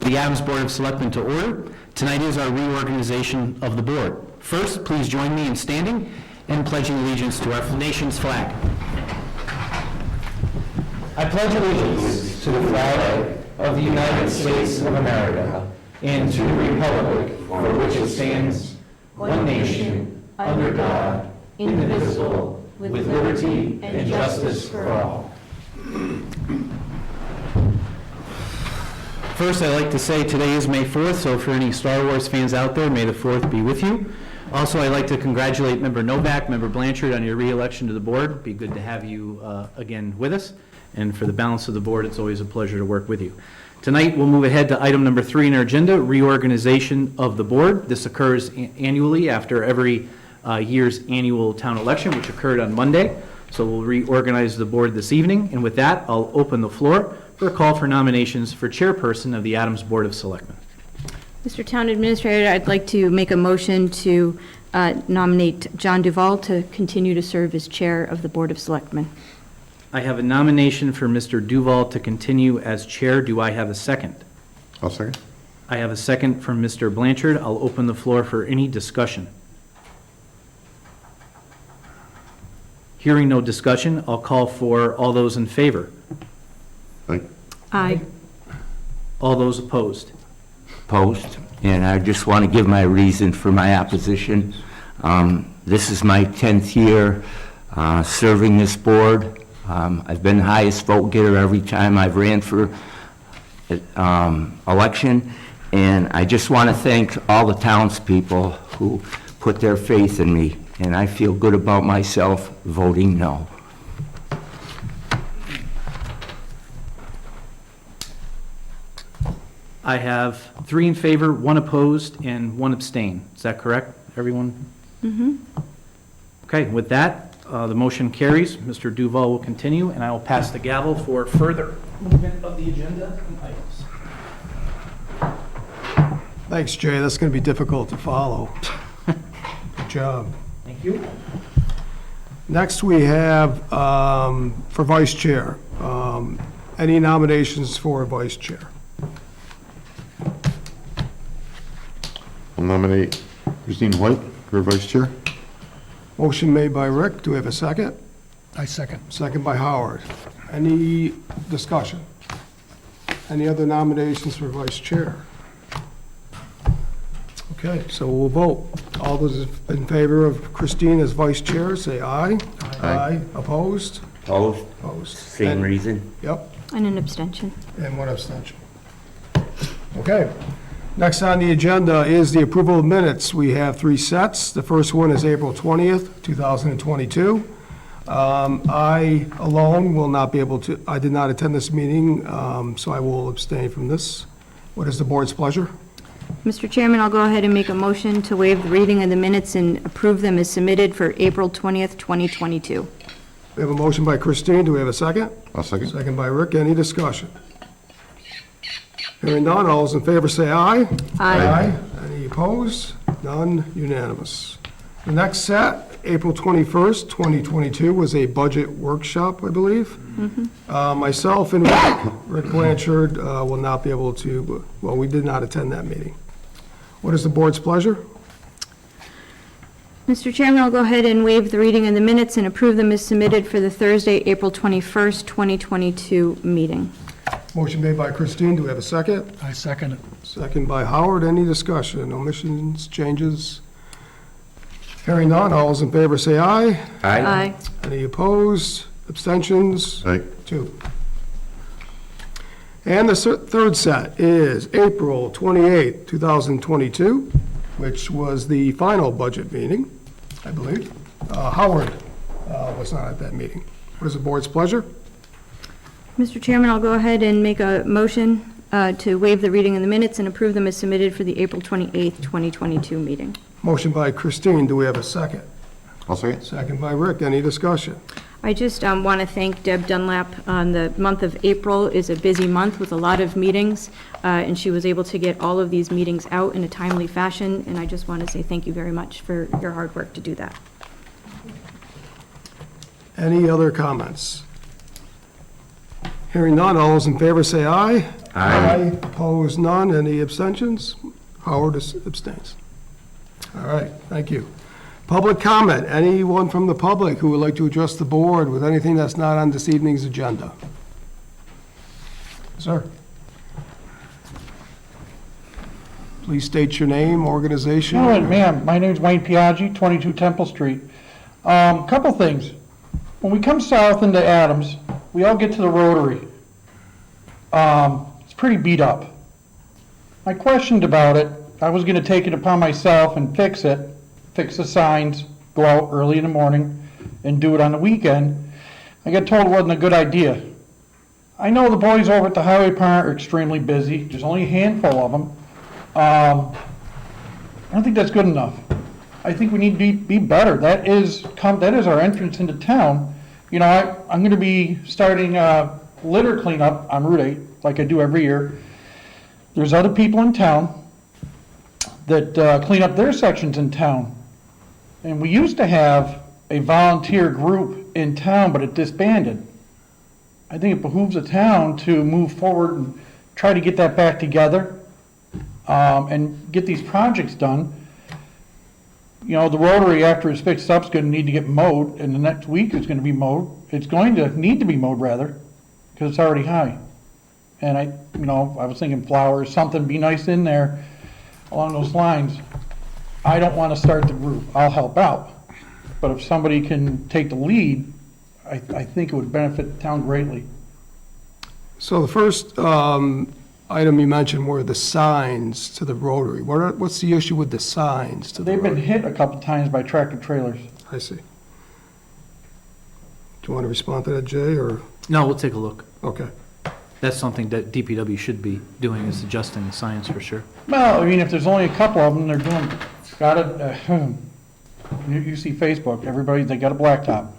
the Adams Board of Selectmen to order. Tonight is our reorganization of the board. First, please join me in standing and pledging allegiance to our nation's flag. I pledge allegiance to the flag of the United States of America and to the republic for which it stands, one nation, under God, indivisible, with liberty and justice for all. First, I'd like to say today is May 4th, so for any Star Wars fans out there, May the 4th be with you. Also, I'd like to congratulate Member Novak, Member Blanchard on your re-election to the board. It'd be good to have you again with us. And for the balance of the board, it's always a pleasure to work with you. Tonight, we'll move ahead to item number 3 in our agenda, reorganization of the board. This occurs annually after every year's annual town election, which occurred on Monday. So we'll reorganize the board this evening. And with that, I'll open the floor for a call for nominations for chairperson of the Adams Board of Selectmen. Mr. Town Administrator, I'd like to make a motion to nominate John Duval to continue to serve as chair of the Board of Selectmen. I have a nomination for Mr. Duval to continue as chair. Do I have a second? I'll second. I have a second from Mr. Blanchard. I'll open the floor for any discussion. Hearing no discussion, I'll call for all those in favor. Aye. Aye. All those opposed. Opposed, and I just want to give my reason for my opposition. This is my 10th year serving this board. I've been the highest vote getter every time I've ran for election, and I just want to thank all the townspeople who put their faith in me, and I feel good about myself voting no. I have 3 in favor, 1 opposed, and 1 abstain. Is that correct, everyone? Mm-hmm. Okay, with that, the motion carries. Mr. Duval will continue, and I will pass the gavel for further movement of the agenda and items. Thanks, Jay. That's going to be difficult to follow. Good job. Thank you. Next, we have for vice chair. Any nominations for vice chair? I'll nominate Christine White for vice chair. Motion made by Rick. Do we have a second? I second. Second by Howard. Any discussion? Any other nominations for vice chair? Okay, so we'll vote. All those in favor of Christine as vice chair, say aye. Aye. Opposed? Opposed? Opposed. Same And- reason. Yep, And an abstention. and 1 abstention. Okay. Next on the agenda is the approval of minutes. We have 3 sets. The first one is April 20th, 2022. I alone will not be able to, I did not attend this meeting, so I will abstain from this. What is the board's pleasure? Mr. Chairman, I'll go ahead and make a motion to waive the reading of the minutes and approve them as submitted for April 20th, 2022. We have a motion by Christine. Do we have a second? I'll second. Second by Rick. Any discussion? Hearing none, all those in favor say aye. Aye. Any opposed? None, unanimous. The next set, April 21st, 2022, was a budget workshop, I believe. Myself and Rick Blanchard will not be able to, well, we did not attend that meeting. What is the board's pleasure? Mr. Chairman, I'll go ahead and waive the reading of the minutes and approve them as submitted for the Thursday, April 21st, 2022 meeting. Motion made by Christine. Do we have a second? I second it. Second by Howard. Any discussion? Omissions, changes? Hearing none, all those in favor say aye. Aye. Any opposed? Abstentions? Aye. 2. And the third set is April 28, 2022, which was the final budget meeting, I believe. Howard was not at that meeting. What is the board's pleasure? Mr. Chairman, I'll go ahead and make a motion to waive the reading of the minutes and approve them as submitted for the April 28th, 2022 meeting. Motion by Christine. Do we have a second? I'll second. Second by Rick. Any discussion? I just want to thank Deb Dunlap. The month of April is a busy month with a lot of meetings, and she was able to get all of these meetings out in a timely fashion, and I just want to say thank you very much for your hard work to do that. Any other comments? Hearing none, all those in favor say aye. Aye. Opposed, none. Any abstentions? Howard abstains. All right, thank you. Public comment. Anyone from the public who would like to address the board with anything that's not on this evening's agenda? Sir? Please state your name, organization. All right, ma'am, my name's Wayne Piaggi, 22 Temple Street. Couple things. When we come south into Adams, we all get to the Rotary. It's pretty beat up. I questioned about it. I was gonna take it upon myself and fix it, fix the signs, go out early in the morning and do it on the weekend. I got told it wasn't a good idea. I know the boys over at the highway department are extremely busy. There's only a handful of them. I don't think that's good enough. I think we need to be better. That is our entrance into town. You know, I'm gonna be starting litter cleanup on Route 8, like I do every year. There's other people in town that clean up their sections in town. And we used to have a volunteer group in town, but it disbanded. I think it behooves the town to move forward and try to get that back together. And get these projects done. You know, the Rotary, after it's fixed up, is gonna need to get mowed, and the next week it's gonna be mowed. It's going to need to be mowed, rather, because it's already high. And I was thinking flowers, something, be nice in there along those lines. I don't wanna start the group, I'll help out. But if somebody can take the lead, I think it would benefit the town greatly. So the first item you mentioned were the signs to the Rotary. What's the issue with the signs to the They've been Rotary? hit a couple times by tractor trailers. I see. Do you want to respond to that, Jay, or? No, we'll take a look. Okay. That's something that DPW should be doing, is adjusting the signs for sure. Well, I mean, if there's only a couple of them, they're doing, you see Facebook, they got a blacktop.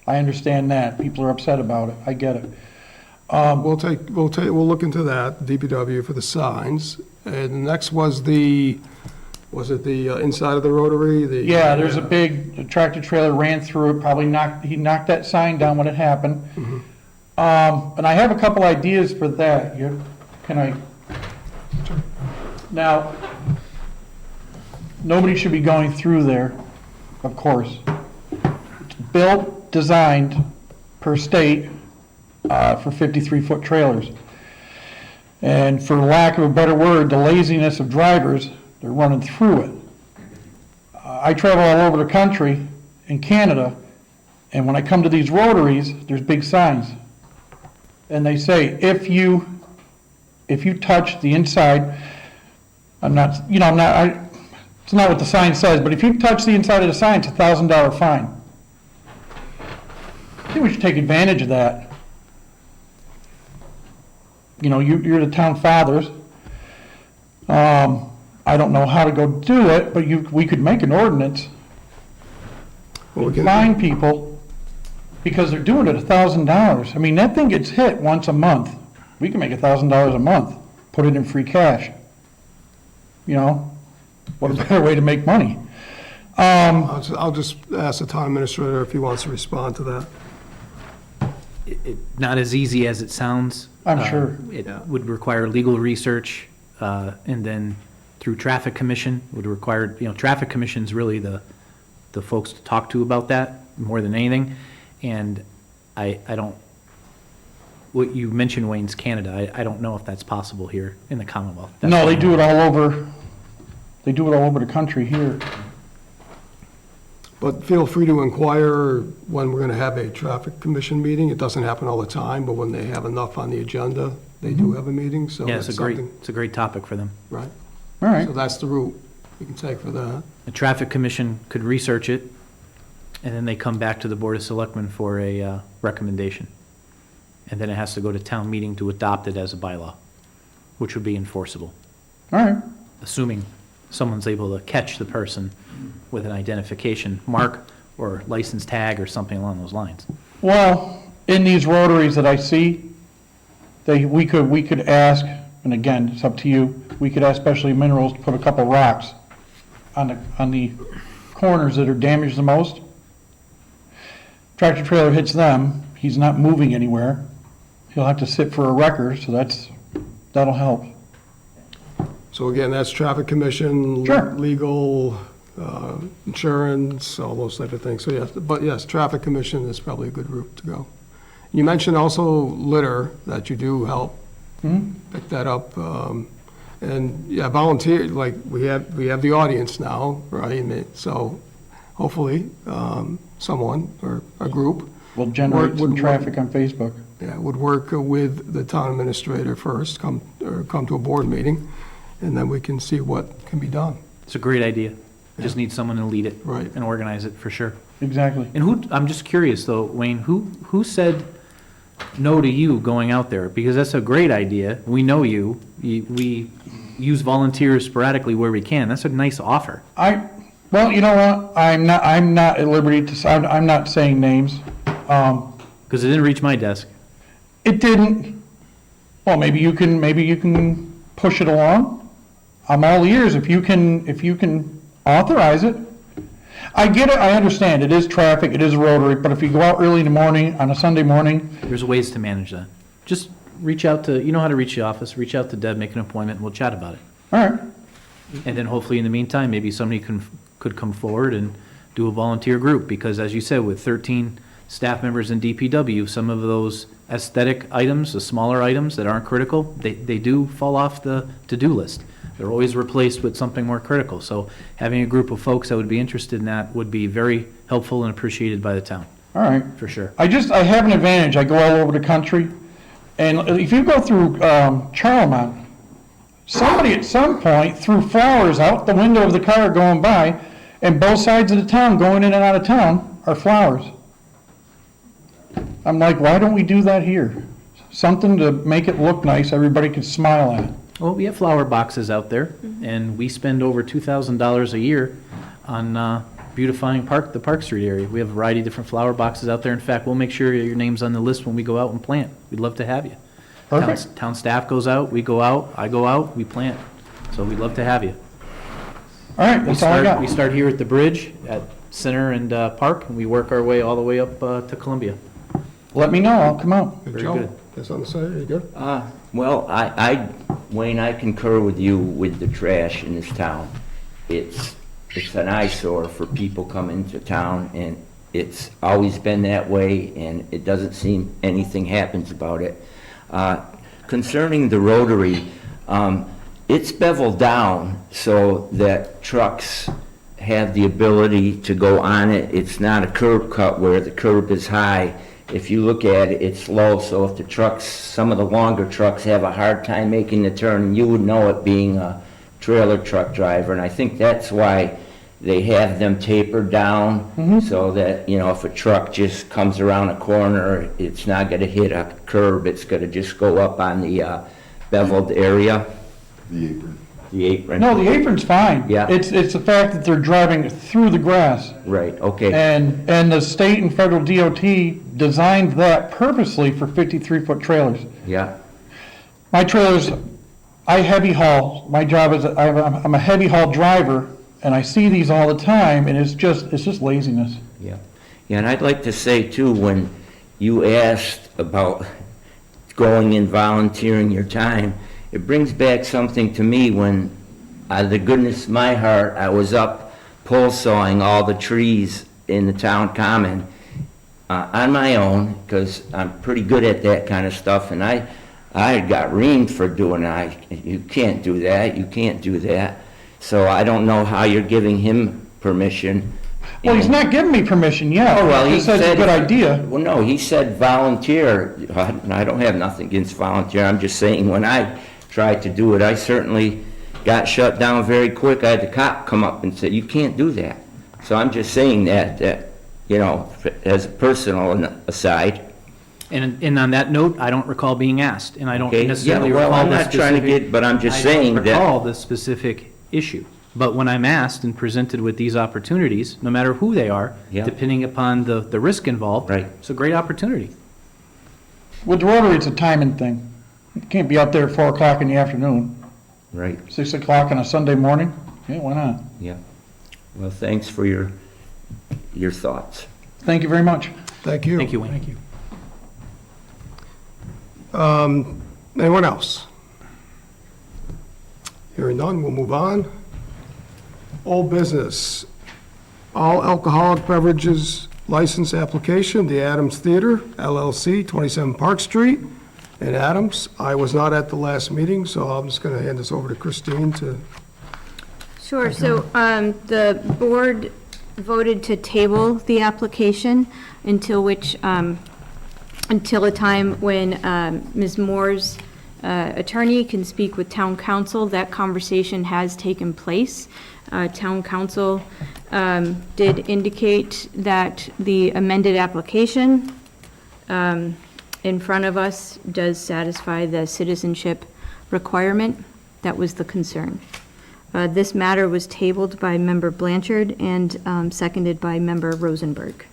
I understand that, people are upset about it, I get it. We'll look into that, DPW, for the signs. And the next was the inside of the Rotary? Yeah, there's a big tractor trailer ran through it, probably knocked that sign down when it happened. And I have a couple ideas for that. Now, nobody should be going through there, of course. It's built, designed per state for 53-foot trailers. And for lack of a better word, the laziness of drivers, they're running through it. I travel all over the country in Canada, and when I come to these rotaries, there's big signs. And they say, if you touch the inside, it's not what the sign says, but if you touch the inside of the sign, it's a $1,000 fine. I think we should take advantage of that. You know, you're the town fathers. I don't know how to go do it, but we could make an ordinance. Well, we can- Fine people because they're doing it $1,000. I mean, that thing gets hit once a month. We can make $1,000 a month, put it in free cash. You know, what a better way to make money. I'll just ask the town administrator if he wants to respond to that. Not as easy as it sounds. I'm sure. It would require legal research, and then through traffic commission, would require, traffic commission's really the folks to talk to about that more than anything. And I don't, what you mentioned, Wayne's Canada, I don't know if that's possible here in the Commonwealth. No, they do it all over. They do it all over the country here. But feel free to inquire when we're going to have a traffic commission meeting. It doesn't happen all the time, but when they have enough on the agenda, they do have a meeting, so Yeah, that's it's something. a great topic for them. Right. All right. So that's the route we can take for that. The traffic commission could research it, and then they come back to the Board of Selectmen for a recommendation. And then it has to go to town meeting to adopt it as a bylaw, which would be enforceable, All right. assuming someone's able to catch the person with an identification mark or license tag or something along those lines. Well, in these rotaries that I see, we could ask, and again, it's up to you, we could ask Specialty Minerals to put a couple rocks on the corners that are damaged the most. Tractor trailer hits them, he's not moving anywhere. He'll have to sit for a wrecker, so that's that'll help. So again, that's traffic commission, Sure. legal, insurance, all those type of things. So yes, but yes, traffic commission is probably a good route to go. You mentioned also litter, that you do help pick that up. And yeah, volunteer, like we have the audience now, right? So hopefully, someone or a group We'll generate some would- traffic on Facebook. would work with the town administrator first, come to a board meeting, and then we can see what can be done. It's a great idea. Just need someone to lead it. Right. And organize it, for sure. Exactly. And who, I'm just curious though, Wayne, who said no to you going out there? Because that's a great idea. We know you. We use volunteers sporadically where we can. That's a nice offer. Well, you know what? I'm not at liberty to, I'm not saying names. Because it didn't reach my desk. It didn't. Well, maybe you can push it along. I'm all ears if you can authorize it. I get it, I understand, it is traffic, it is rotary, but if you go out early in the morning, on a Sunday morning, There's ways to manage that. Just reach out to, you know how to reach the office, reach out to Deb, make an appointment, and we'll chat about it. all right, And then hopefully in the meantime, maybe somebody could come forward and do a volunteer group, because as you said, with 13 staff members in DPW, some of those aesthetic items, the smaller items that aren't critical, they do fall off the to-do list. They're always replaced with something more critical. So having a group of folks that would be interested in that would be very helpful and appreciated by the town, all right. for sure. I have an advantage, I go all over the country, and if you go through Charlemont, somebody at some point threw flowers out the window of the car going by, and both sides of the town, going in and out of town, are flowers. I'm like, why don't we do that here? Something to make it look nice, everybody can smile at. Well, we have flower boxes out there, and we spend over $2,000 a year on beautifying the Park Street area. We have a variety of different flower boxes out there. In fact, we'll make sure your name's on the list when we go out and plant. We'd love to have you. Perfect. Town staff goes out, we go out, I go out, we plant. So we'd love to have you. All right, that's all I We got. start here at the bridge at Center and Park, and we work our way all the way up to Columbia. Let me know, I'll come out. Very Joe, good. got something to say? You good? Well, Wayne, I concur with you with the trash in this town. It's an eyesore for people coming to town, and it's always been that way, and it doesn't seem anything happens about it. Concerning the rotary, it's beveled down so that trucks have the ability to go on it. It's not a curb cut where the curb is high. If you look at it, it's low, so if the trucks, some of the longer trucks have a hard time making the turn, you would know it being a trailer truck driver, and I think that's why they have them tapered down, so that, if a truck just comes around a corner, it's not gonna hit a curb, it's gonna just go up on the beveled area, The apron. the apron. No, the apron's fine. Yeah. It's the fact that they're driving through the grass. Right, okay. And the state and federal DOT designed that purposely for 53-foot trailers. Yeah, My trailers, I heavy haul. My job is, I'm a heavy haul driver, and I see these all the time, and it's just laziness. yeah. Yeah, and I'd like to say too, when you asked about going and volunteering your time, it brings back something to me when, out of the goodness of my heart, I was up pole sawing all the trees in the town common on my own, because I'm pretty good at that kind of stuff, and I got reamed for doing it. You can't do that, you can't do that. So I don't know how you're giving him permission. Well, he's not giving me permission yet. Oh, well, he said said... it's a good idea. Well, no, he said volunteer. I don't have nothing against volunteer. I'm just saying, when I tried to do it, I certainly got shut down very quick. I had the cop come up and say, you can't do that. So I'm just saying that, as a personal aside. And on that note, I don't recall being asked, and I don't Okay, necessarily yeah, well, recall I'm the not trying to specific... get, but I'm just I saying don't that... recall the specific issue. But when I'm asked and presented with these opportunities, no matter who they are, Yeah. depending upon the risk involved, Right. it's a great opportunity. With the rotary, it's a timing thing. You can't be out there at 4 o'clock in the afternoon, Right, 6 o'clock on a Sunday morning. Yeah, why not? yeah. Well, thanks for your thoughts. Thank you very much. Thank you. Thank you, Wayne. Anyone else? Hearing none, we'll move on. Old business. All alcoholic beverages license application, the Adams Theater LLC, 27 Park Street in Adams. I was not at the last meeting, so I'm just going to hand this over to Christine to... Sure, so the board voted to table the application until a time when Ms. Moore's attorney can speak with town council. That conversation has taken place. Town council did indicate that the amended application in front of us does satisfy the citizenship requirement. That was the concern. This matter was tabled by Member Blanchard and seconded by Member Rosenberg.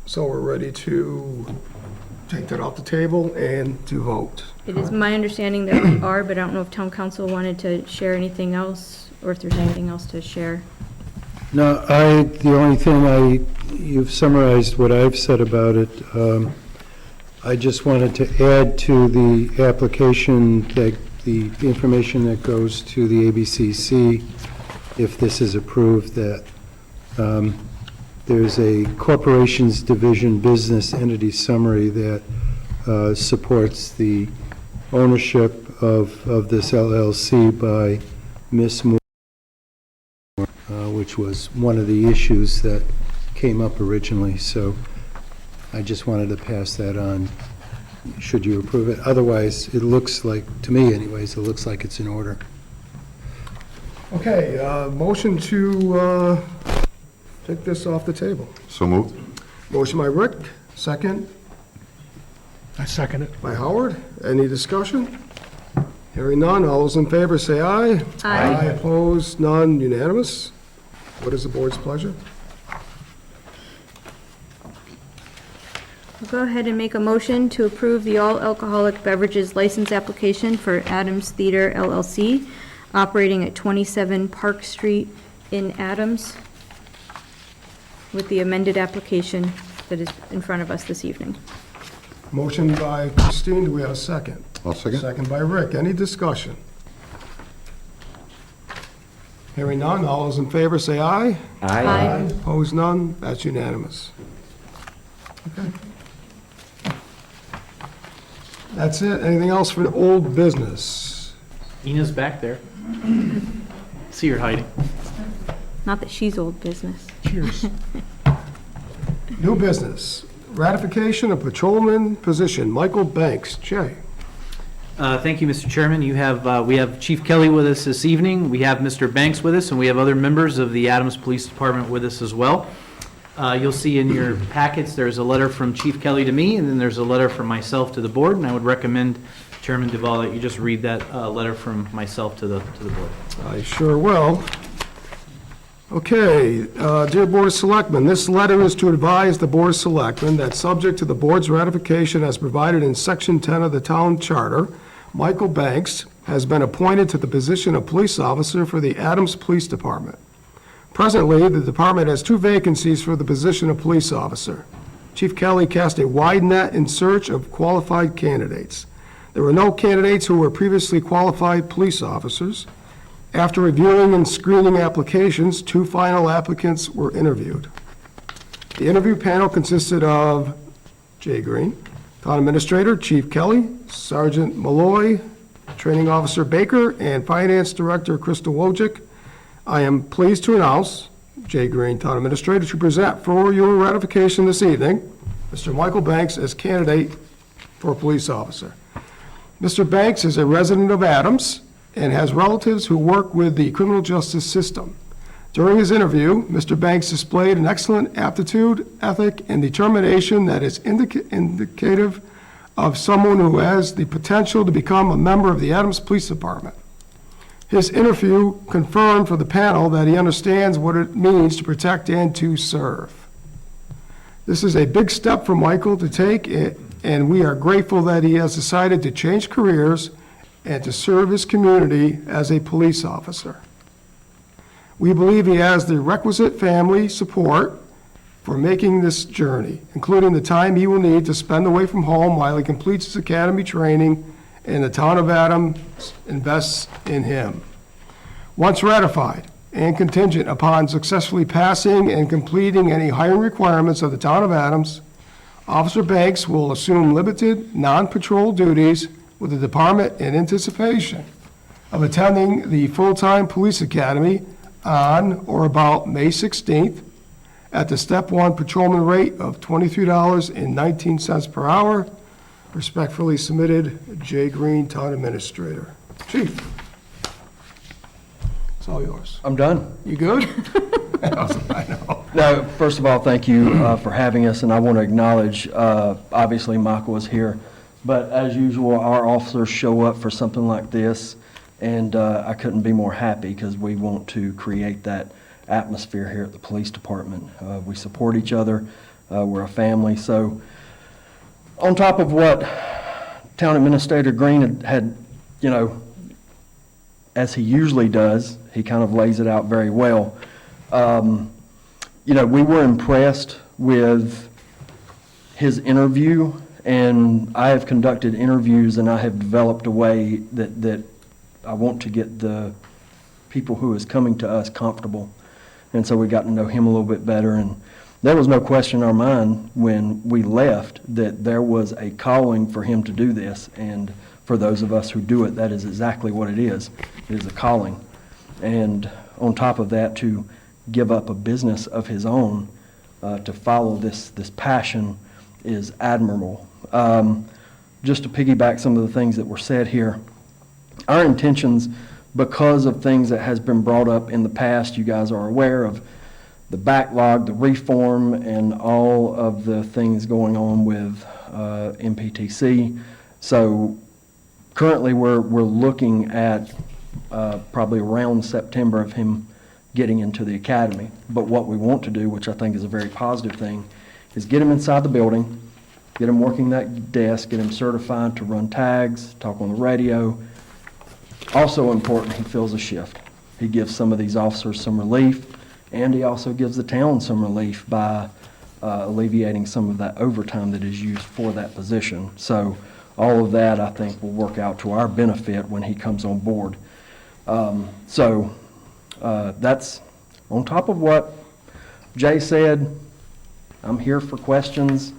So we're ready to take that off the table and to vote. It is my understanding that we are, but I don't know if town council wanted to share anything else, or if there's anything else to share. No, the only thing you've summarized what I've said about it. I just wanted to add to the application that the information that goes to the ABCC, if this is approved, that there's a Corporations Division Business Entity Summary that supports the ownership of this LLC by Ms. Moore, which was one of the issues that came up originally. So I just wanted to pass that on, should you approve it. Otherwise, it looks like, to me anyways, it looks like it's in order. Okay, motion to take this off the table. So moved. Motion by Rick, second I second it. by Howard. Any discussion? Hearing none, all those in favor say aye. Aye. Opposed, none, unanimous. What is the board's pleasure? I'll go ahead and make a motion to approve the all alcoholic beverages license application for Adams Theater LLC, operating at 27 Park Street in Adams, with the amended application that is in front of us this evening. Motion by Christine, do we have a second? I'll second. Second by Rick, any discussion? Hearing none, all those in favor say aye. Aye. Opposed, none, that's unanimous. Okay. That's it, anything else for old business? Ina's back there. See her hiding. Not that she's old business. Cheers. New business, ratification of patrolman position, Michael Banks. Jay? Thank you, Mr. Chairman. We have Chief Kelly with us this evening. We have Mr. Banks with us, and we have other members of the Adams Police Department with us as well. You'll see in your packets, there's a letter from Chief Kelly to me, and then there's a letter from myself to the board, and I would recommend, Chairman Duval, that you just read that letter from myself to the board. I sure will. Okay, dear Board of Selectmen, this letter is to advise the Board of Selectmen that subject to the board's ratification as provided in Section 10 of the Town Charter, Michael Banks has been appointed to the position of police officer for the Adams Police Department. Presently, the department has 2 vacancies for the position of police officer. Chief Kelly cast a wide net in search of qualified candidates. There were no candidates who were previously qualified police officers. After reviewing and screening applications, 2 final applicants were interviewed. The interview panel consisted of Jay Green, Town Administrator Chief Kelly, Sergeant Malloy, Training Officer Baker, and Finance Director Krista Wojcik. I am pleased to announce Jay Green, Town Administrator, to present for your ratification this evening, Mr. Michael Banks as candidate for police officer. Mr. Banks is a resident of Adams and has relatives who work with the criminal justice system. During his interview, Mr. Banks displayed an excellent aptitude, ethic, and determination that is indicative of someone who has the potential to become a member of the Adams Police Department. His interview confirmed for the panel that he understands what it means to protect and to serve. This is a big step for Michael to take, and we are grateful that he has decided to change careers and to serve his community as a police officer. We believe he has the requisite family support for making this journey, including the time he will need to spend away from home while he completes his academy training and the town of Adams invests in him. Once ratified and contingent upon successfully passing and completing any hiring requirements of the town of Adams, Officer Banks will assume limited, non-patrol duties with the department in anticipation of attending the full-time police academy on or about May 16th at the Step 1 patrolman rate of $23.19 per hour. Respectfully submitted, Jay Green, Town Administrator. Chief, it's all yours. I'm done. You good? I know. No, first of all, thank you for having us, and I want to acknowledge, obviously, Michael is here, but as usual, our officers show up for something like this, and I couldn't be more happy because we want to create that atmosphere here at the police department. We support each other. We're a family. So on top of what Town Administrator Green had, you know, as he usually does, he kind of lays it out very well. You know, we were impressed with his interview, and I have conducted interviews, and I have developed a way that I want to get the people who is coming to us comfortable. And so we got to know him a little bit better, and there was no question in our mind when we left that there was a calling for him to do this, and for those of us who do it, that is exactly what it is. It is a calling. And on top of that, to give up a business of his own to follow this passion is admirable. Just to piggyback some of the things that were said here, our intentions, because of things that has been brought up in the past, you guys are aware of the backlog, the reform, and all of the things going on with MPTC. So currently we're looking at probably around September of him getting into the academy. But what we want to do, which I think is a very positive thing, is get him inside the building, get him working that desk, get him certified to run tags, talk on the radio. Also important, he fills a shift. He gives some of these officers some relief, and he also gives the town some relief by alleviating some of that overtime that is used for that position. So all of that, I think, will work out to our benefit when he comes on board. That's on top of what Jay said. I'm here for questions.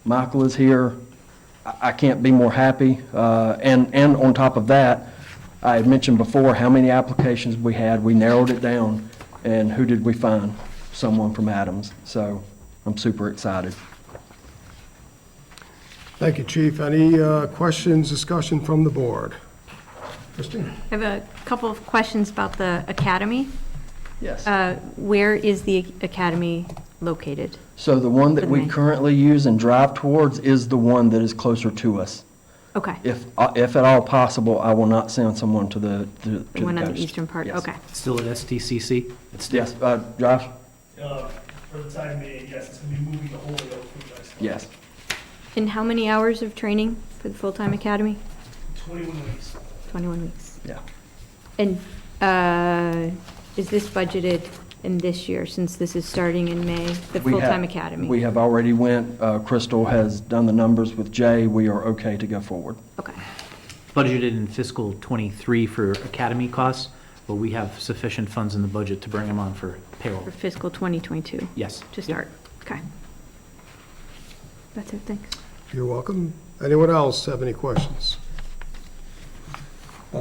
Michael is here. I can't be more happy. And on top of that, I had mentioned before how many applications we had. We narrowed it down, and who did we find? Someone from Adams. So I'm super excited. Thank you, Chief. Any questions, discussion from the board? Christine? I have a couple of questions about the academy. Yes. Where is the academy located? So the one that we Okay. currently use and drive towards is the one that is closer to us. Okay. If at all possible, I will not send someone to the The one on the coast. eastern part, Yes. okay. Still at STCC? Yes, Josh? For the time being, yes, it's gonna be moving the whole way over to Jackson. Yes. And how many hours of training for the full-time academy? 21 weeks. 21 weeks. Yeah. And is this budgeted in this year, since this is starting in May, the We have- full-time academy? We have already went, Crystal has done the numbers with Jay. We are okay to go forward. Okay. Budgeted in fiscal '23 for academy costs, but we have sufficient funds in the budget to bring them on for payroll. For fiscal 2022? Yes. To start? Okay. That's it, thanks. You're welcome. Anyone else have any questions?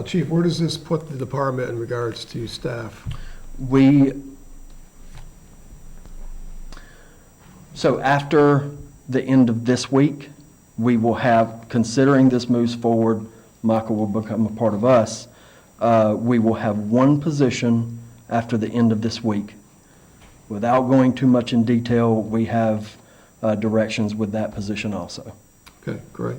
Chief, where does this put the department in regards to staff? So after the end of this week, we will have, considering this moves forward, Michael will become a part of us, we will have one position after the end of this week. Without going too much in detail, we have directions with that position also. Okay, great.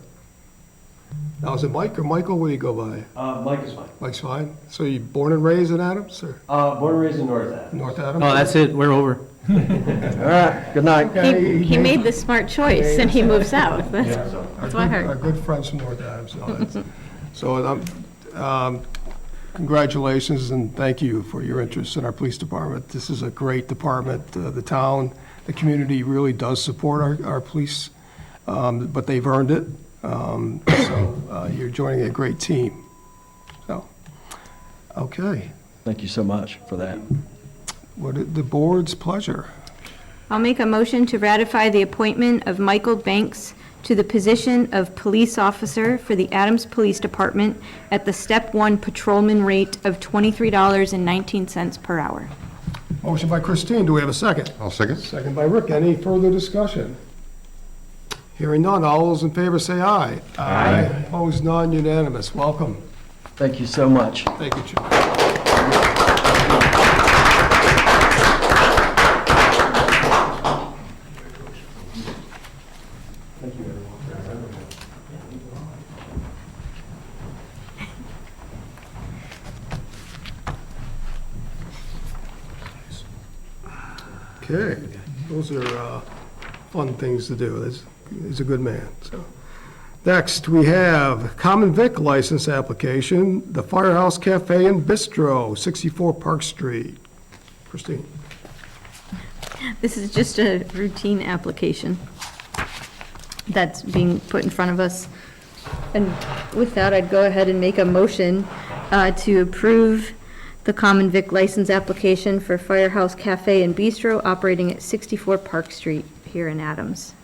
Now, is it Mike or Michael? What do you go by? Mike is fine. Mike's fine. So you born and raised in Adams, or Born and raised in North Adams. North Adams? Oh, that's it, we're over. All right, good night. He made the smart choice, and he moved south. That's what I Our heard. good friends from North Adams. So, congratulations and thank you for your interest in our police department. This is a great department. The town, the community really does support our police, but they've earned it. So you're joining a great team. So, okay. Thank you so much for that. What is the board's pleasure? I'll make a motion to ratify the appointment of Michael Banks to the position of police officer for the Adams Police Department at the Step 1 patrolman rate of $23.19 per hour. Motion by Christine, do we have a second? I'll second. Second by Rick, any further discussion? Hearing none, all those in favor say aye. Aye. Opposed, none, unanimous. Welcome. Thank you so much. Thank you, Chief. Okay, those are fun things to do. He's a good man, so. Next, we have common vic license application, the Firehouse Cafe and Bistro, 64 Park Street. Christine. This is just a routine application that's being put in front of us. And with that, I'd go ahead and make a motion to approve the common vic license application for Firehouse Cafe and Bistro operating at 64 Park Street here in Adams.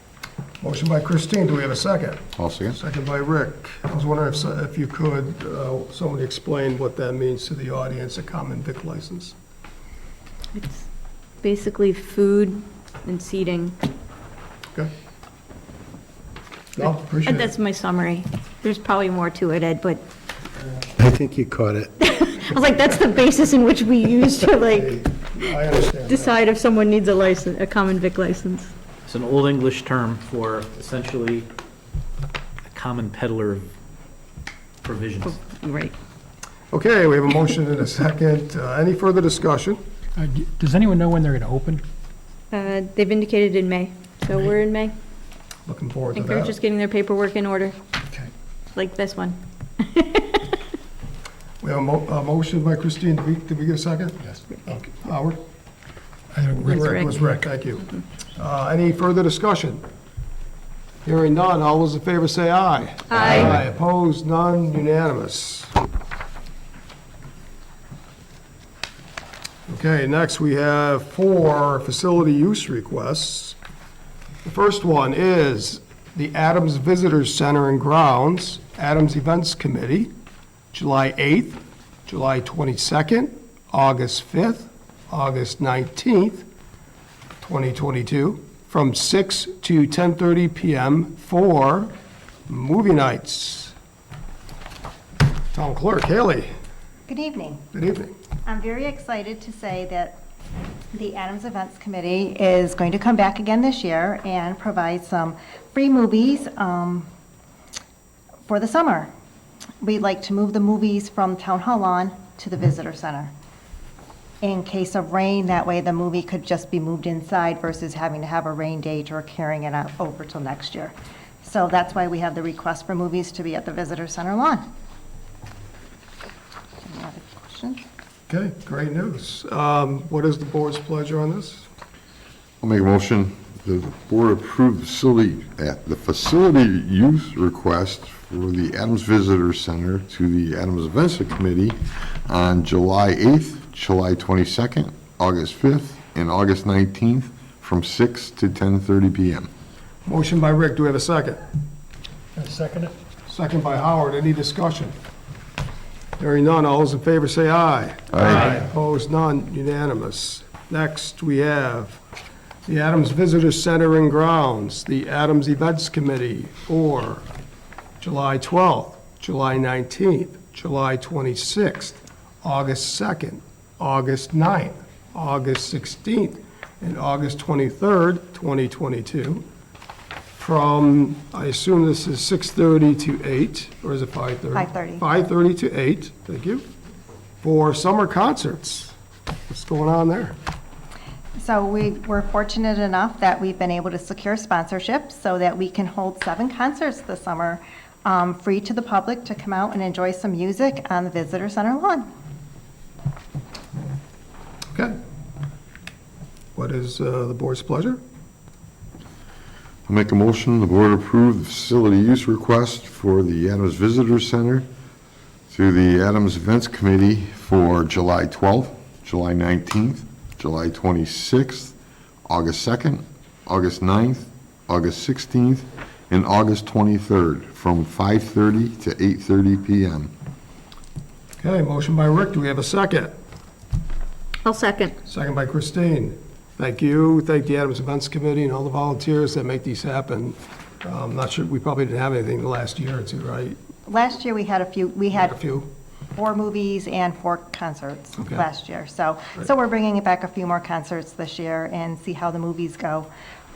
Motion by Christine, do we have a second? I'll second. Second by Rick. I was wondering if you could, somebody explain what that means to the audience, a common vic license. It's basically food and seating. Okay? No, appreciate And it. that's my summary. There's probably more to it, Ed, but I think you caught it. I was like, that's the basis in which we use to like I understand that. decide if someone needs a license, a common vic license. It's an Old English term for essentially a common peddler of provisions. Right. Okay, we have a motion and a second. Any further discussion? Does anyone know when they're going to open? They've indicated in May, so we're in May. Looking I forward to think they're that. just getting their paperwork in order, Okay. like this one. We have a motion by Christine. Did we get a second? Yes. Okay. Howard? I think Rick. Rick was Rick, thank you. Any further discussion? Hearing none, all those in favor say aye. Aye. Opposed, none, unanimous. Okay, next we have 4 facility use requests. The first one is the Adams Visitors Center and Grounds, Adams Events Committee, July 8th, July 22nd, August 5th, August 19th, 2022, from 6 to 10:30 PM for movie nights. Town Clerk Haley, Good evening. good evening. I'm very excited to say that the Adams Events Committee is going to come back again this year and provide some free movies for the summer. We'd like to move the movies from Town Hall lawn to the Visitor Center. In case of rain, that way the movie could just be moved inside versus having to have a rain date or carrying it out over till next year. So that's why we have the request for movies to be at the Visitor Center lawn. Any other questions? Okay, great news. What is the board's pleasure on this? I'll make a motion that the board approve the facility use request for the Adams Visitor Center to the Adams Events Committee on July 8th, July 22nd, August 5th, and August 19th from 6 to 10:30 PM. Motion by Rick, do we have a second? Second it? Second by Howard, any discussion? Hearing none, all those in favor say aye. Aye. Opposed, none, unanimous. Next, we have the Adams Visitor Center and Grounds, the Adams Events Committee for July 12th, July 19th, July 26th, August 2nd, August 9th, August 16th, and August 23rd, 2022, from, I assume this is 6:30 to 8, or is it 5:30? 5:30. 5:30 to 8, thank you, for summer concerts. What's going on there? So we're fortunate enough that we've been able to secure sponsorships so that we can hold 7 concerts this summer, free to the public to come out and enjoy some music on the Visitor Center lawn. Okay. What is the board's pleasure? I'll make a motion, the board approve the facility use request for the Adams Visitor Center through the Adams Events Committee for July 12th, July 19th, July 26th, August 2nd, August 9th, August 16th, and August 23rd, from 5:30 to 8:30 p.m. Okay, motion by Rick, do we have a second? I'll second. Second by Christine. Thank you, thank the Adams Events Committee and all the volunteers that make these happen. I'm not sure, we probably didn't have anything the last year or two, right? Last year, we had a few, we A had few? 4 movies and 4 concerts Okay. last year. So we're bringing it back a few more concerts this year and see how the movies go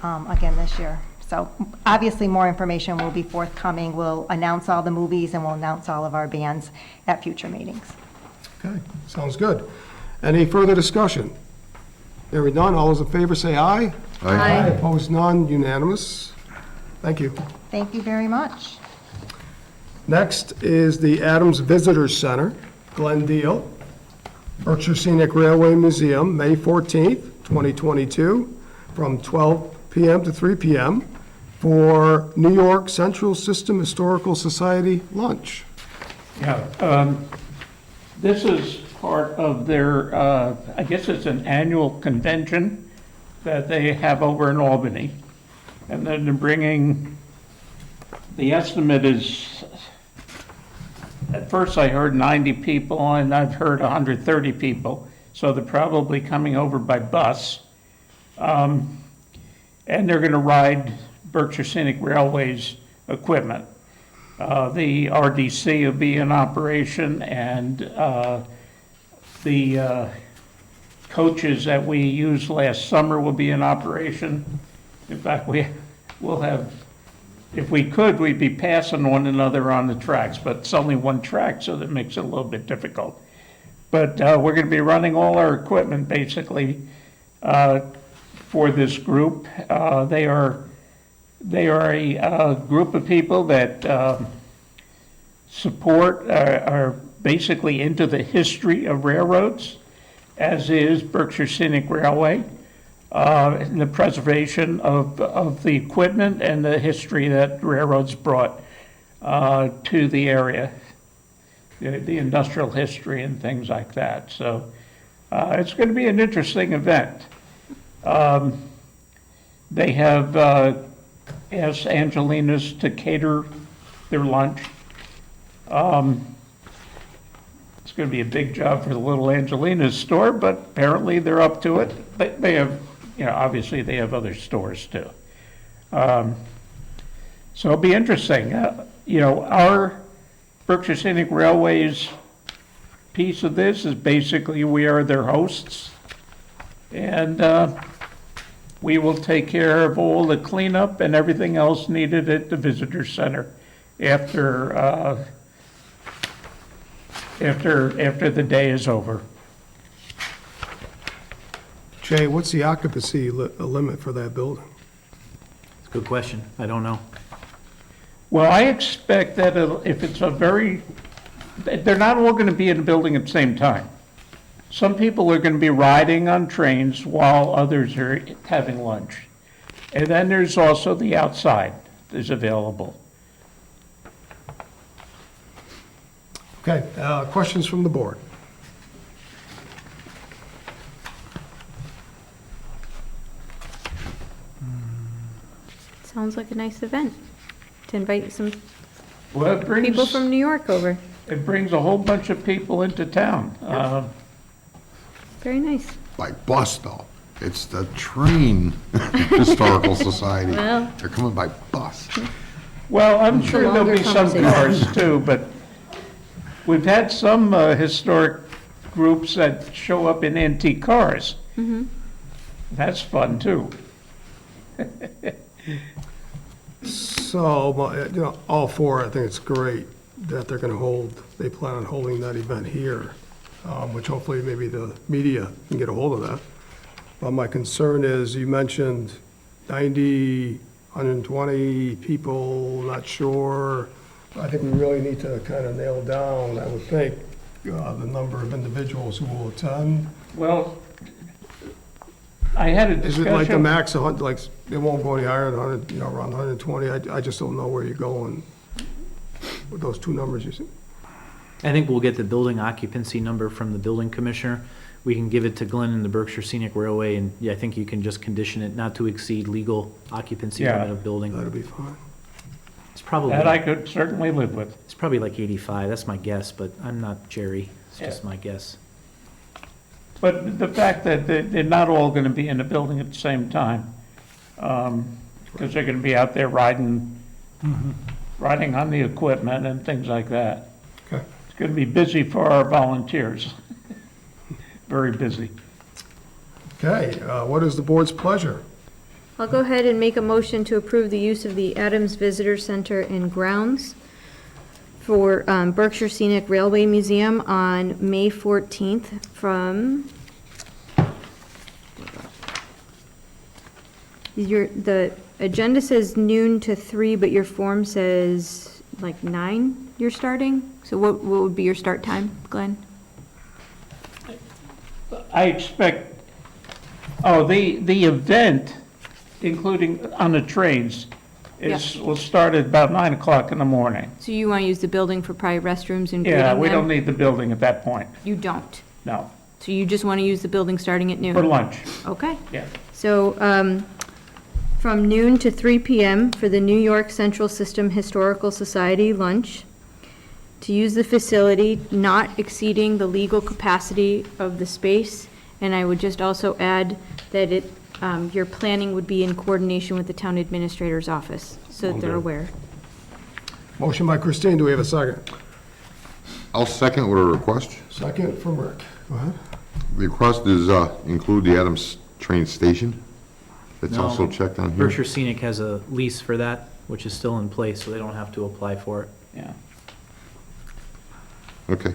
again this year. So obviously, more information will be forthcoming. We'll announce all the movies and we'll announce all of our bands at future meetings. Okay, sounds good. Any further discussion? Hearing none, all those in favor say aye. Aye. Opposed, none, unanimous. Thank you. Thank you very much. Next is the Adams Visitor Center, Glendale, Berkshire Scenic Railway Museum, May 14th, 2022, from 12 p.m. to 3 p.m. for New York Central System Historical Society lunch. Yeah, this is part of their, I guess it's an annual convention that they have over in Albany. And then they're bringing, the estimate is, at first I heard 90 people, and I've heard 130 people. So they're probably coming over by bus. And they're going to ride Berkshire Scenic Railway's equipment. The RDC will be in operation, and the coaches that we used last summer will be in operation. In fact, we'll have, if we could, we'd be passing one another on the tracks, but it's only one track, so that makes it a little bit difficult. But we're going to be running all our equipment, basically, for this group. They are a group of people that support, are basically into the history of railroads, as is Berkshire Scenic Railway, and the preservation of the equipment and the history that railroads brought to the area, the industrial history and things like that. So it's going to be an interesting event. They have asked Angelina's to cater their lunch. It's going to be a big job for the little Angelina's store, but apparently they're up to it. They have, obviously they have other stores too. So it'll be interesting. Our Berkshire Scenic Railway's piece of this is basically we are their hosts. And we will take care of all the cleanup and everything else needed at the visitor center after the day is over. Jay, what's the occupancy limit for that building? It's a good question. I don't know. Well, I expect that if it's they're not all going to be in the building at the same time. Some people are going to be riding on trains while others are having lunch. And then there's also the outside is available. Okay, questions from the board? Sounds like a nice event to invite some Well, people from New York over. it brings a whole bunch of people into town. Very nice. By bus, though. It's the train historical society. Well. They're coming by bus. Well, I'm sure there'll longer be some conversation. cars too, but we've had some historic groups that show up in antique cars. That's fun too. So, all 4, I think it's great that they're going to they plan on holding that event here, which hopefully maybe the media can get a hold of that. But my concern is, you mentioned 90, 120 people, not sure. I think we really need to kind of nail down, I would think, the number of individuals who will attend. Well, I had a Is it like the discussion, max, like, it won't go any higher than 100, around 120? I just don't know where you're going with those two numbers you said. I think we'll get the building occupancy number from the building commissioner. We can give it to Glenn and the Berkshire Scenic Railway, and yeah, I think you can just condition it not to exceed legal occupancy Yeah. limit of building. That'll be fine. It's probably, that I could certainly live with. it's probably like 85, that's my guess, but I'm not Jerry, it's just Yeah. my guess. But the fact that they're not all going to be in the building at the same time, because they're going to be out there riding on the equipment and things like that. Okay. It's going to be busy for our volunteers. Very busy. Okay, what is the board's pleasure? I'll go ahead and make a motion to approve the use of the Adams Visitor Center and grounds for Berkshire Scenic Railway Museum on May 14th from, the agenda says noon to 3, but your form says like 9 you're starting? So what would be your start time, Glenn? I expect, the event, including on the trains, will start at about 9 o'clock in the morning. So you want to use the building for private restrooms and Yeah, greeting we them? don't need the building at that point, You don't? no, So you just want to use the building starting at noon? for lunch, Okay. yeah. So, from noon to 3 p.m. for the New York Central System Historical Society lunch, to use the facility not exceeding the legal capacity of the space. And I would just also add that your planning would be in coordination with the town administrator's office, so that they're aware. Motion by Christine, do we have a second? I'll second with a request. Second from Rick. Go ahead. The request is include the Adams train station. It's No. also checked on here. Berkshire Scenic has a lease for that, which is still in place, so they don't have to apply for it. Yeah. Okay.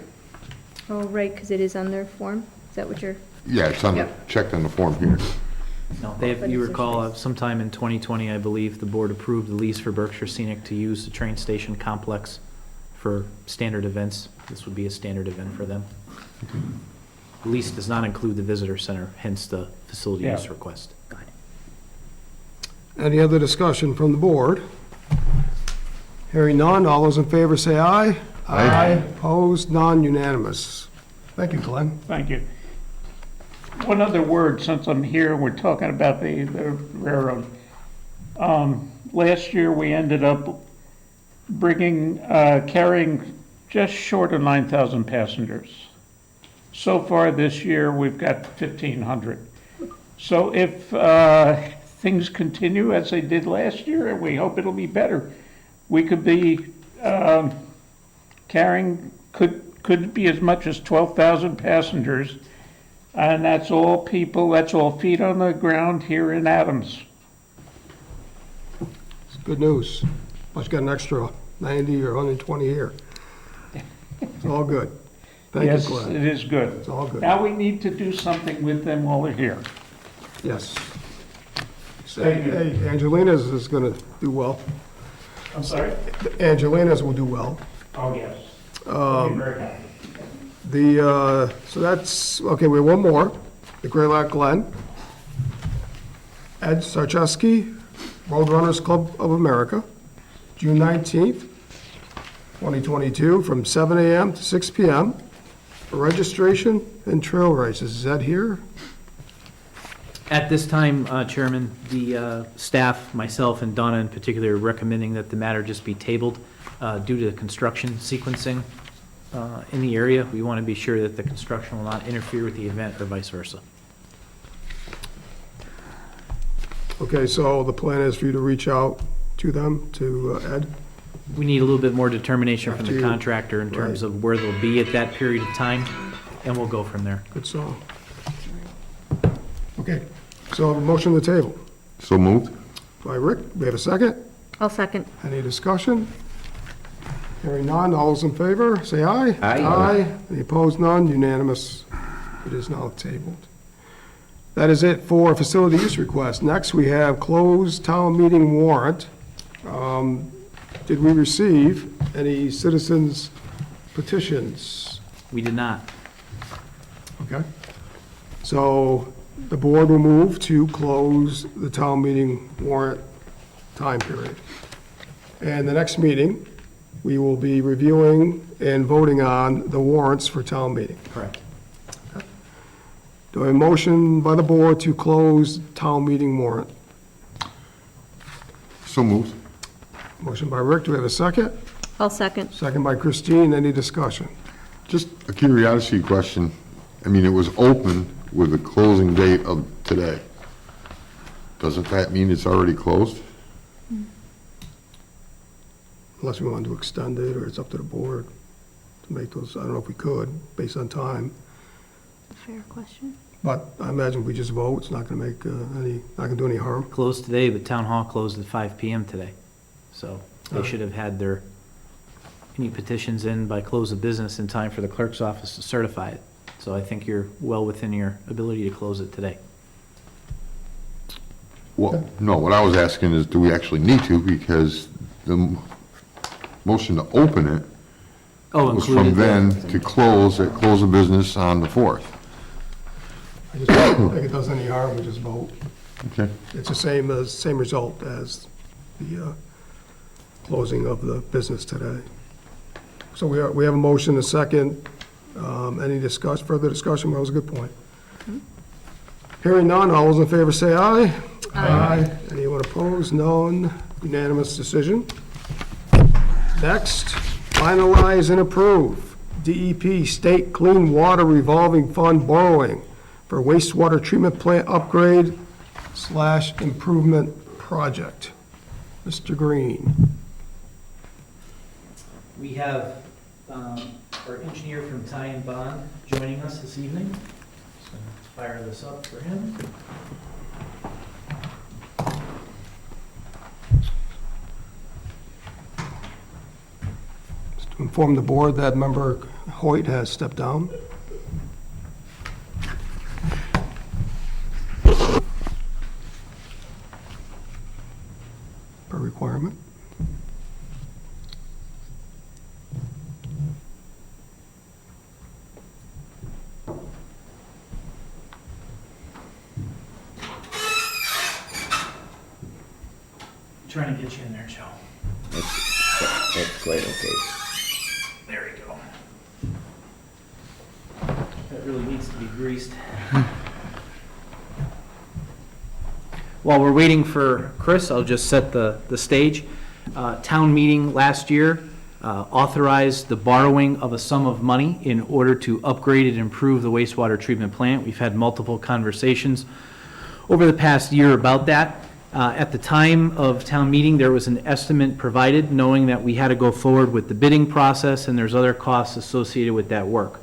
Oh, right, because it is on their form? Is that what you're? Yeah, it's on, Yep. checked on the form here. No, they have, you recall, sometime in 2020, I believe, the board approved the lease for Berkshire Scenic to use the train station complex for standard events. This would be a standard event for them. The lease does not include the visitor center, hence the facility Yeah. use request. Any other discussion from the board? Hearing none, all those in favor say aye. Aye. Opposed, none, unanimous. Thank you, Glenn. Thank you. One other word, since I'm here, we're talking about the railroad. Last year, we ended up carrying just short of 9,000 passengers. So far this year, we've got 1,500. So if things continue as they did last year, and we hope it'll be better, we could be carrying, could be as much as 12,000 passengers, and that's all people, that's all feet on the ground here in Adams. It's good news. Plus you got an extra 90 or 120 here. It's all good. Thank you, Yes, Glenn. it is good. It's all good. Now we need to do something with them while they're here. Yes. Hey, Angelina's is going to do well. I'm sorry? Angelina's will do well. Oh, yes. I'll be very happy. So that's, okay, we have one more. The Greylock Glen. Ed Sarchewski, Roadrunners Club of America, June 19th, 2022, from 7 a.m. to 6 p.m. for registration and trail races. Is that here? At this time, Chairman, the staff, myself and Donna in particular, are recommending that the matter just be tabled due to the construction sequencing in the area. We want to be sure that the construction will not interfere with the event or vice versa. Okay, so the plan is for you to reach out to them, to Ed? We need a little bit more determination from After the you- contractor in terms of where they'll be at that period of time, and we'll go from there. Good song. Okay, so a motion to the table So moved? by Rick. We have a second? I'll second. Any discussion? Hearing none, all those in favor, say aye. Aye. Aye. Any opposed, none, unanimous. It is now tabled. That is it for facility use request. Next, we have closed town meeting warrant. Did we receive any citizens petitions? We did not. Okay. So the board will move to close the town meeting warrant time period. And the next meeting, we will be reviewing and voting on the warrants for town meeting. Correct. Do I have a motion by the board to close town meeting warrant? So moved. Motion by Rick, do we have a second? I'll second. Second by Christine, any discussion? Just a curiosity question. I mean, it was open with the closing date of today. Doesn't that mean it's already closed? Unless we want to extend it, or it's up to the board to make those, I don't know if we could, based on time. Fair question. But I imagine if we just vote, it's not going to make not going to do any harm. Closed today, but town hall closed at 5 PM today. So they should have had any petitions in by close of business in time for the clerk's office to certify it. So I think you're well within your ability to close it today. Well, no, what I was asking is, do we actually need to? Because the motion to open it was from then to close at close of business on the 4th. I just don't think it does any harm, we just vote. Okay. It's the same result as the closing of the business today. So we have a motion, a second. Any further discussion? That was a good point. Hearing none, all those in favor say aye. Aye. Anyone opposed? None. Unanimous decision. Next, finalize and approve DEP State Clean Water Revolving Fund borrowing for wastewater treatment plant upgrade / improvement project. Mr. Green. We have our engineer from Ty and Bond joining us this evening. Just going to fire this up for him. To inform the board that member Hoyt has stepped down. Per requirement. Trying to get you in there, Joe. That's quite okay. There you go. That really needs to be greased. While we're waiting for Chris, I'll just set the stage. Town meeting last year authorized the borrowing of a sum of money in order to upgrade and improve the wastewater treatment plant. We've had multiple conversations over the past year about that. At the time of town meeting, there was an estimate provided, knowing that we had to go forward with the bidding process and there's other costs associated with that work.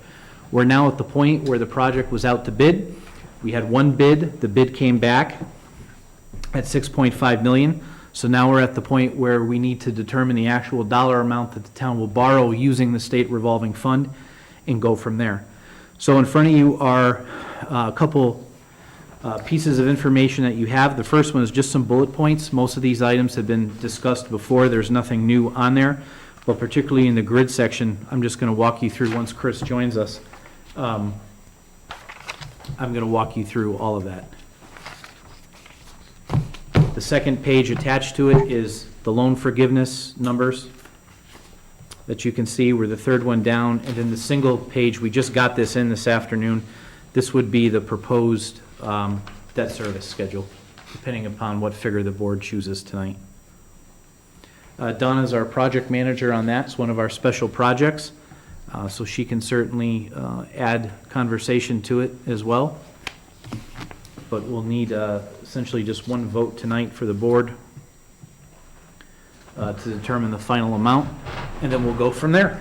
We're now at the point where the project was out to bid. We had one bid, the bid came back at 6.5 million. So now we're at the point where we need to determine the actual dollar amount that the town will borrow using the state revolving fund and go from there. So in front of you are a couple pieces of information that you have. The first one is just some bullet points. Most of these items have been discussed before. There's nothing new on there, but particularly in the grid section, I'm just going to walk you through once Chris joins us. I'm going to walk you through all of that. The second page attached to it is the loan forgiveness numbers that you can see. We're the third one down, and then the single page, we just got this in this afternoon. This would be the proposed debt service schedule, depending upon what figure the board chooses tonight. Donna's our project manager on that. It's one of our special projects, so she can certainly add conversation to it as well. But we'll need essentially just one vote tonight for the board to determine the final amount, and then we'll go from there.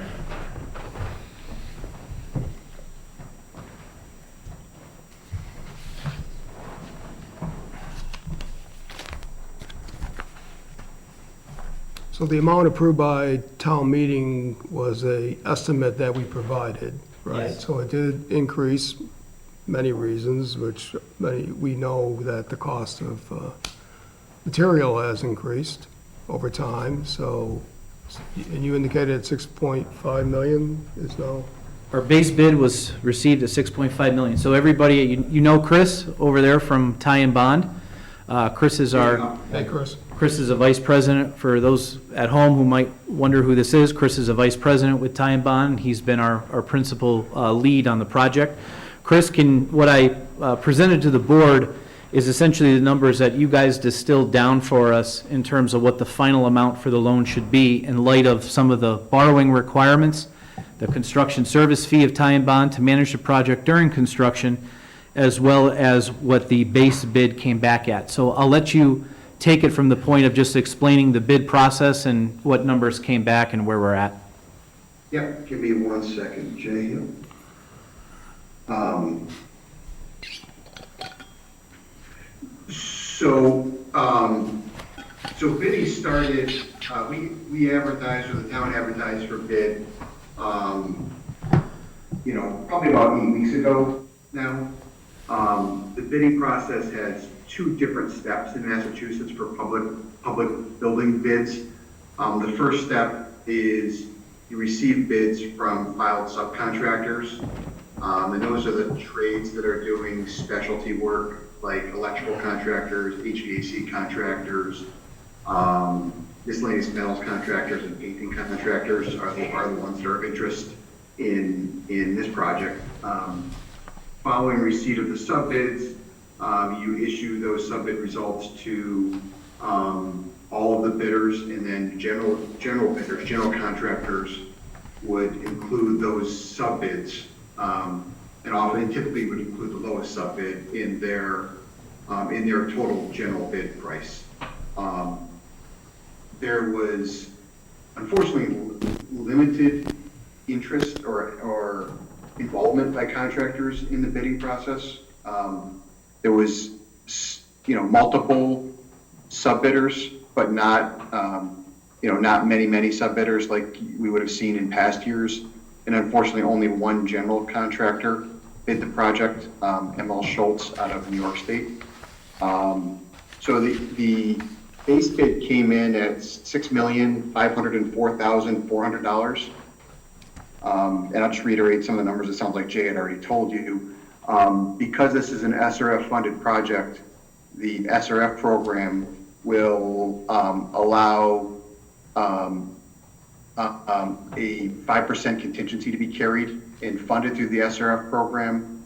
So the amount approved by town meeting was a estimate that we provided, right? Yes. So it did increase, many reasons, which we know that the cost of material has increased over time, so, and you indicated 6.5 million is now Our base bid was received at 6.5 million. So everybody, you know Chris over there from Ty and Bond. Chris is our, Hey, Chris. Chris is a vice president. For those at home who might wonder who this is, Chris is a vice president with Ty and Bond. He's been our principal lead on the project. Chris, what I presented to the board is essentially the numbers that you guys distilled down for us in terms of what the final amount for the loan should be in light of some of the borrowing requirements, the construction service fee of Ty and Bond to manage the project during construction, as well as what the base bid came back at. So I'll let you take it from the point of just explaining the bid process and what numbers came back and where we're at. Yep, give me 1 second, Jay. So bidding started, we advertised, or the town advertised for bid, probably about 8 weeks ago now. The bidding process has 2 different steps in Massachusetts for public building bids. The first step is you receive bids from filed subcontractors, and those are the trades that are doing specialty work, like electrical contractors, HVAC contractors, miscellaneous metals contractors, and painting contractors are the ones that are of interest in this project. Following receipt of the subbids, you issue those subbid results to all of the bidders, and then general bidders, general contractors would include those subbids, and often typically would include the lowest subbid in their total general bid price. There was unfortunately limited interest or involvement by contractors in the bidding process. There was, multiple subbidders, but not, not many subbidders like we would have seen in past years. And unfortunately, only one general contractor bid the project, ML Schultz out of New York State. So the base bid came in at $6,504,400. And I'll just reiterate some of the numbers. It sounds like Jay had already told you. Because this is an SRF-funded project, the SRF program will allow a 5% contingency to be carried and funded through the SRF program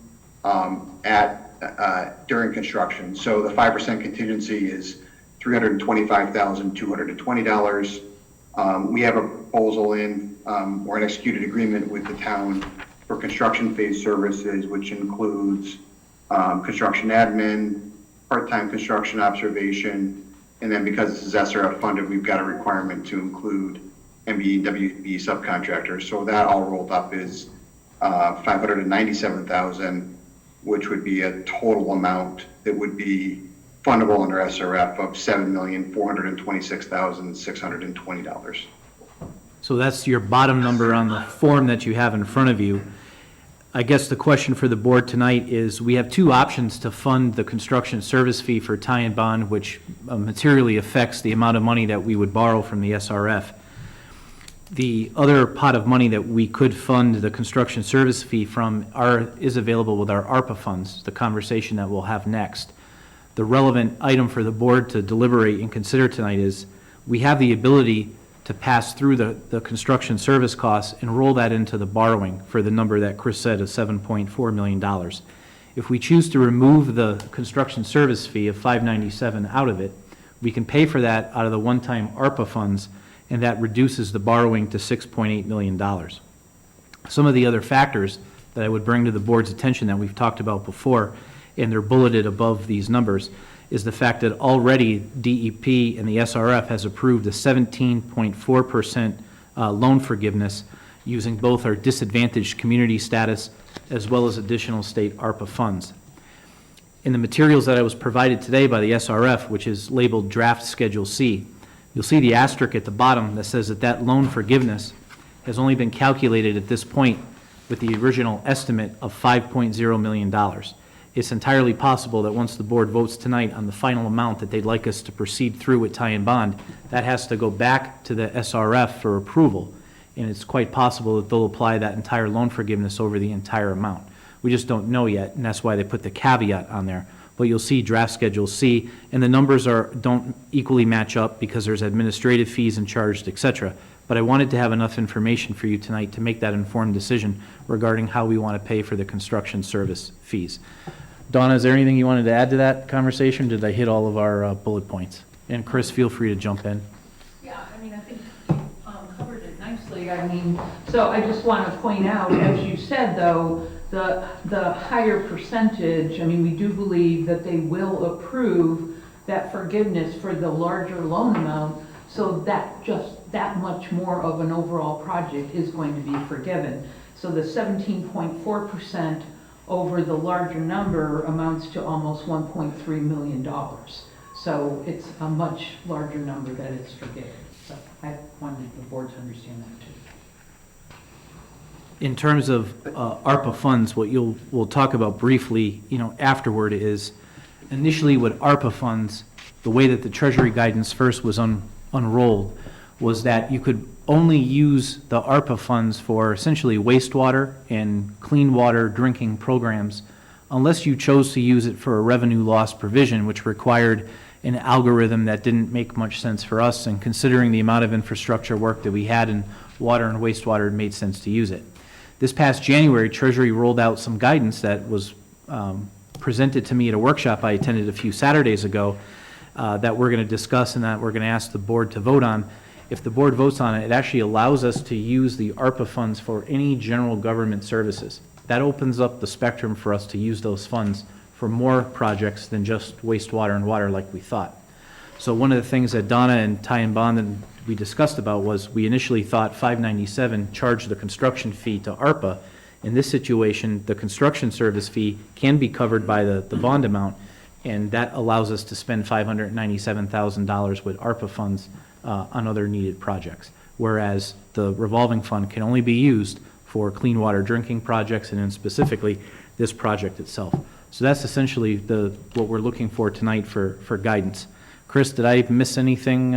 during construction. So the 5% contingency is $325,220. We have a proposal in, or an executed agreement with the town for construction phase services, which includes construction admin, part-time construction observation, and then because this is SRF funded, we've got a requirement to include MBE and WB subcontractors. So that all rolled up is $597,000, which would be a total amount that would be fundable under SRF of $7,426,620. So that's your bottom number on the form that you have in front of you. I guess the question for the board tonight is, we have 2 options to fund the construction service fee for Ty and Bond, which materially affects the amount of money that we would borrow from the SRF. The other pot of money that we could fund the construction service fee from is available with our ARPA funds, the conversation that we'll have next. The relevant item for the board to deliberate and consider tonight is, we have the ability to pass through the construction service costs and roll that into the borrowing for the number that Chris said of $7.4 million. If we choose to remove the construction service fee of $597 out of it, we can pay for that out of the one-time ARPA funds, and that reduces the borrowing to $6.8 million. Some of the other factors that I would bring to the board's attention that we've talked about before, and they're bulleted above these numbers, is the fact that already DEP and the SRF has approved a 17.4% loan forgiveness using both our disadvantaged community status as well as additional state ARPA funds. In the materials that I was provided today by the SRF, which is labeled Draft Schedule C, you'll see the asterisk at the bottom that says that loan forgiveness has only been calculated at this point with the original estimate of $5.0 million. It's entirely possible that once the board votes tonight on the final amount that they'd like us to proceed through with Ty and Bond, that has to go back to the SRF for approval. and it's quite possible that they'll apply that entire loan forgiveness over the entire amount. We just don't know yet, and that's why they put the caveat on there. But you'll see draft Schedule C, and the numbers don't equally match up because there's administrative fees and charged, et cetera. But I wanted to have enough information for you tonight to make that informed decision regarding how we want to pay for the construction service fees. Donna, is there anything you wanted to add to that conversation? Did I hit all of our bullet points? And Chris, feel free to jump in. Yeah, I mean, I think you covered it nicely. I mean, so I just want to point out, as you said, though, the higher percentage, I mean, we do believe that they will approve that forgiveness for the larger loan amount, so that just that much more of an overall project is going to be forgiven. So the 17.4% over the larger number amounts to almost $1.3 million. So it's a much larger number that is forgiven. So I wanted the board to understand that too. In terms of ARPA funds, what we'll talk about briefly, afterward is initially with ARPA funds, the way that the Treasury guidance first was unrolled was that you could only use the ARPA funds for essentially wastewater and clean water drinking programs unless you chose to use it for a revenue loss provision, which required an algorithm that didn't make much sense for us, and considering the amount of infrastructure work that we had in water and wastewater, it made sense to use it. This past January, Treasury rolled out some guidance that was presented to me at a workshop I attended a few Saturdays ago that we're going to discuss and that we're going to ask the board to vote on. If the board votes on it, it actually allows us to use the ARPA funds for any general government services. That opens up the spectrum for us to use those funds for more projects than just wastewater and water like we thought. So one of the things that Donna and Ty and Bond and we discussed about was we initially thought 597 charged the construction fee to ARPA. In this situation, the construction service fee can be covered by the bond amount, and that allows us to spend $597,000 with ARPA funds on other needed projects, whereas the revolving fund can only be used for clean water drinking projects and then specifically this project itself. So that's essentially what we're looking for tonight for guidance. Chris, did I miss anything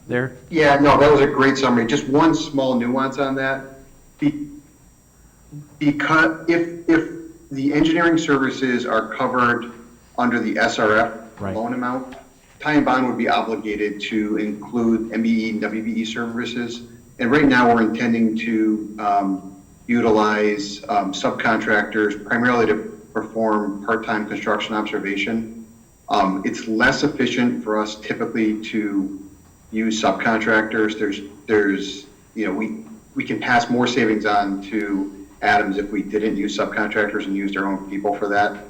there? Yeah, no, that was a great summary. Just one small nuance on that. Because if the engineering services are covered under the SRF loan amount, Ty and Bond would be obligated to include MBE and WBE services. And right now we're intending to utilize subcontractors primarily to perform part-time construction observation. It's less efficient for us typically to use subcontractors. There's we can pass more savings on to Adams if we didn't use subcontractors and used our own people for that.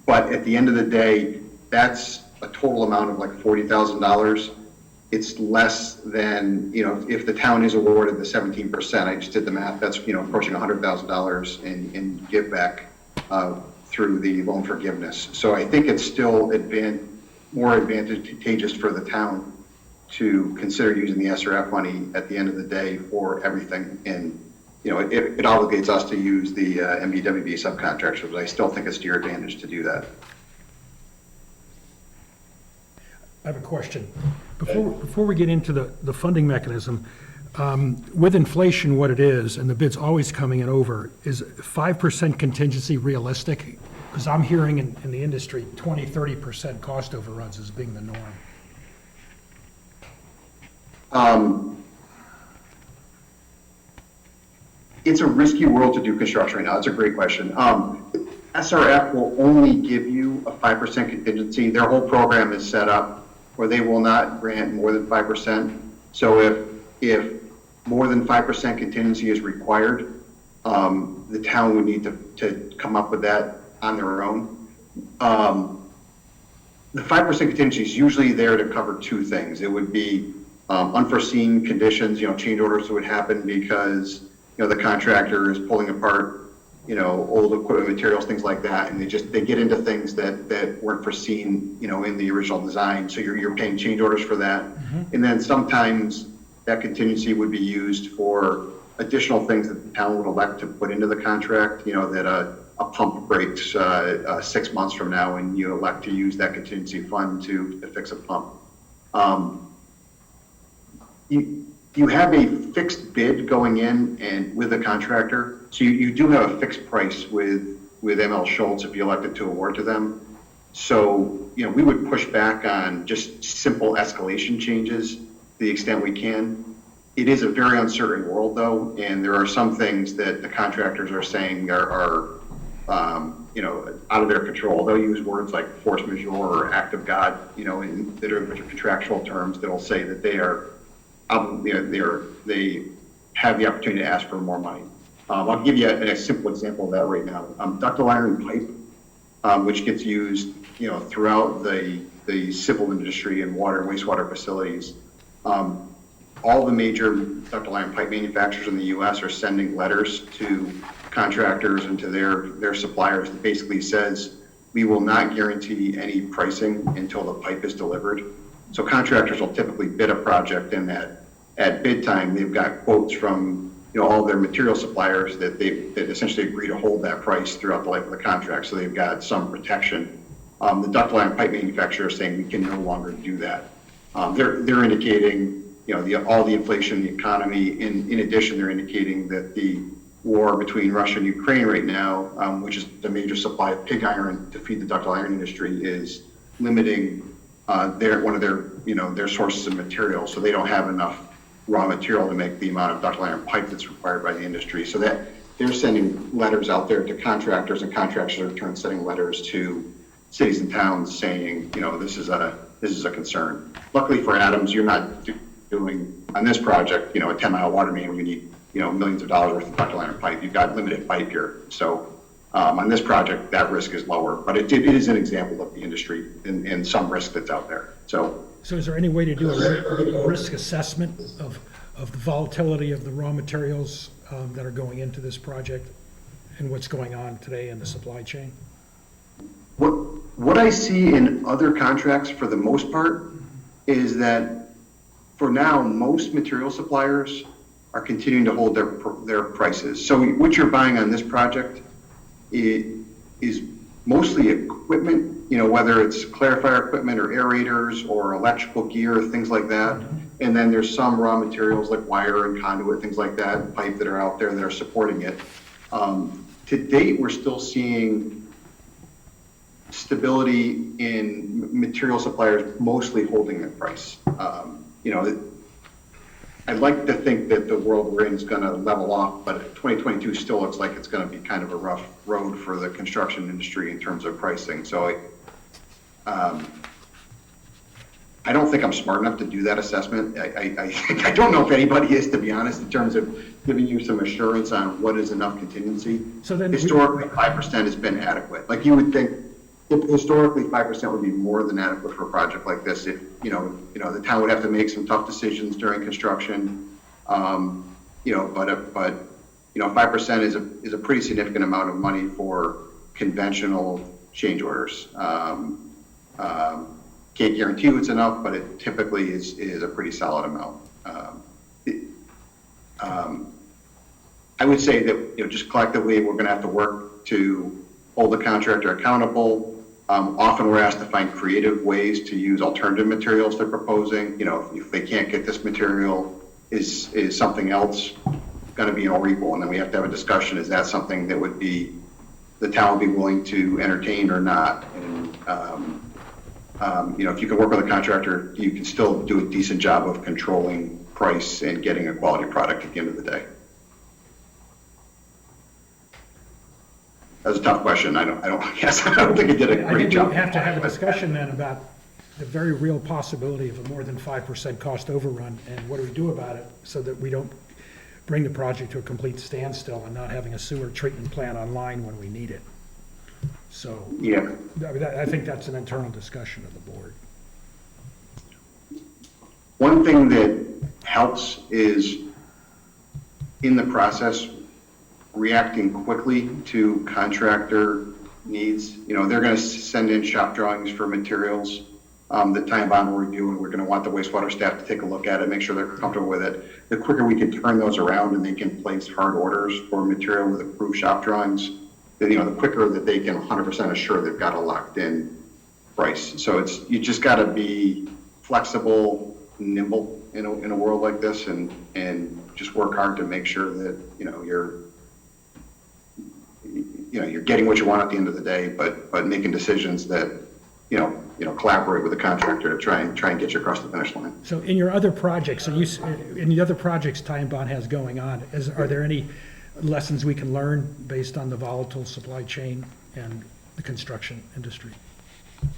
But at the end of the day, that's a total amount of like $40,000. It's less than, if the town is awarded the 17%, I just did the math, that's, approaching $100,000 in give back through the loan forgiveness. So I think it's still more advantageous for the town to consider using the SRF money at the end of the day for everything. And, it obligates us to use the MBWB subcontractors, but I still think it's to your advantage to do that. I have a question. Before we get into the funding mechanism, with inflation what it is, and the bids always coming in over, is 5% contingency realistic? Because I'm hearing in the industry, 20, 30% cost overruns as being the norm. It's a risky world to do construction right now. That's a great question. SRF will only give you a 5% contingency. Their whole program is set up where they will not grant more than 5%. So if more than 5% contingency is required, the town would need to come up with that on their own. The 5% contingency is usually there to cover two things. It would be unforeseen conditions, change orders would happen because the contractor is pulling apart, old equipment, materials, things like that, and they get into things that weren't foreseen, in the original design. So you're paying change orders for that, and then sometimes that contingency would be used for additional things that the town would elect to put into the contract. That a pump breaks 6 months from now, and you elect to use that contingency fund to fix a pump. you have a fixed bid going in and with the contractor. So you do have a fixed price with ML Schultz if you elected to award to them. So, you know, we would push back on just simple escalation changes to the extent we can. It is a very uncertain world though, and there are some things that the contractors are saying are you know, out of their control. They'll use words like force majeure or act of God, you know, which are contractual terms that'll say that they are, you know, they have the opportunity to ask for more money. I'll give you a simple example of that right now. Ductile iron pipe, which gets used, you know, throughout the civil industry and water and wastewater facilities. All the major ductile iron pipe manufacturers in the U.S. are sending letters to contractors and to their suppliers that basically says, we will not guarantee any pricing until the pipe is delivered. So contractors will typically bid a project, and at bid time, they've got quotes from, you know, all their material suppliers that essentially agree to hold that price throughout the life of the contract. So they've got some protection. The ductile iron pipe manufacturer is saying we can no longer do that. They're indicating, you know, all the inflation in the economy. In addition, they're indicating that the war between Russia and Ukraine right now, which is the major supply of pig iron to feed the ductile iron industry, is limiting one of their sources of material. So they don't have enough raw material to make the amount of ductile iron pipe that's required by the industry. So that they're sending letters out there to contractors, and contractors are in turn sending letters to cities and towns saying, you know, this is a concern. Luckily for Adams, you're not doing on this project, you know, a 10-mile water main where you need, you know, millions of dollars worth of ductile iron pipe. You've got limited pipe here. So on this project, that risk is lower, but it is an example of the industry and some risk that's out there. So is there any way to do a risk assessment of the volatility of the raw materials that are going into this project and what's going on today in the supply chain? What I see in other contracts for the most part is that for now, most material suppliers are continuing to hold their prices. So what you're buying on this project is mostly equipment, you know, whether it's clarifier equipment or aerators or electrical gear, things like that. And then there's some raw materials like wire and conduit, things like that, and pipe that are out there that are supporting it. To date, we're still seeing stability in material suppliers mostly holding their price. You know, I'd like to think that the world we're in is going to level off, but 2022 still looks like it's going to be kind of a rough road for the construction industry in terms of pricing. So I don't think I'm smart enough to do that assessment. I don't know if anybody is, to be honest, in terms of giving you some assurance on what is enough contingency. So then historically, 5% has been adequate. Like you would think, historically, 5% would be more than adequate for a project like this. If you know, the town would have to make some tough decisions during construction. You know, but you know, 5% is a pretty significant amount of money for conventional change orders. Can't guarantee you it's enough, but it typically is a pretty solid amount. I would say that, you know, just collectively, we're going to have to work to hold the contractor accountable. Often we're asked to find creative ways to use alternative materials they're proposing. You know, if they can't get this material, is something else going to be more equal? And then we have to have a discussion. Is that something that would be, the town would be willing to entertain or not? And, you know, if you can work with a contractor, you can still do a decent job of controlling price and getting a quality product at the end of the day. That's a tough question. I don't think it did a great job. I think we have to have a discussion then about the very real possibility of a more than 5% cost overrun, and what do we do about it so that we don't bring the project to a complete standstill and not having a sewer treatment plant online when we need it. So yeah, I think that's an internal discussion of the board. One thing that helps is in the process reacting quickly to contractor needs. You know, they're going to send in shop drawings for materials that Time Bond will review, and we're going to want the wastewater staff to take a look at it, make sure they're comfortable with it. The quicker we can turn those around and they can place hard orders for material with approved shop drawings, then, you know, the quicker that they can 100% assure they've got a locked in price. So you just got to be flexible, nimble, in a world like this, and just work hard to make sure that, you're getting what you want at the end of the day, but making decisions that, collaborate with the contractor to try and get you across the finish line. So in your other projects, in the other projects Ty and Bond has going on, are there any lessons we can learn based on the volatile supply chain and the construction industry?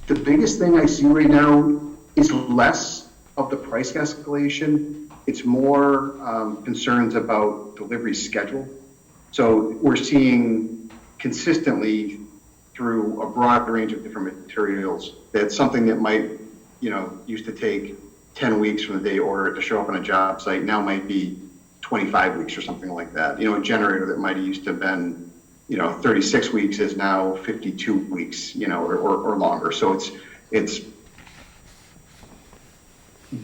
The biggest thing I see right now is less of the price escalation. It's more concerns about delivery schedule. So we're seeing consistently through a broad range of different materials that something that might, used to take 10 weeks from the day you order it to show up on a job site now might be 25 weeks or something like that. A generator that might have used to have been 36 weeks is now 52 weeks, or longer. So it's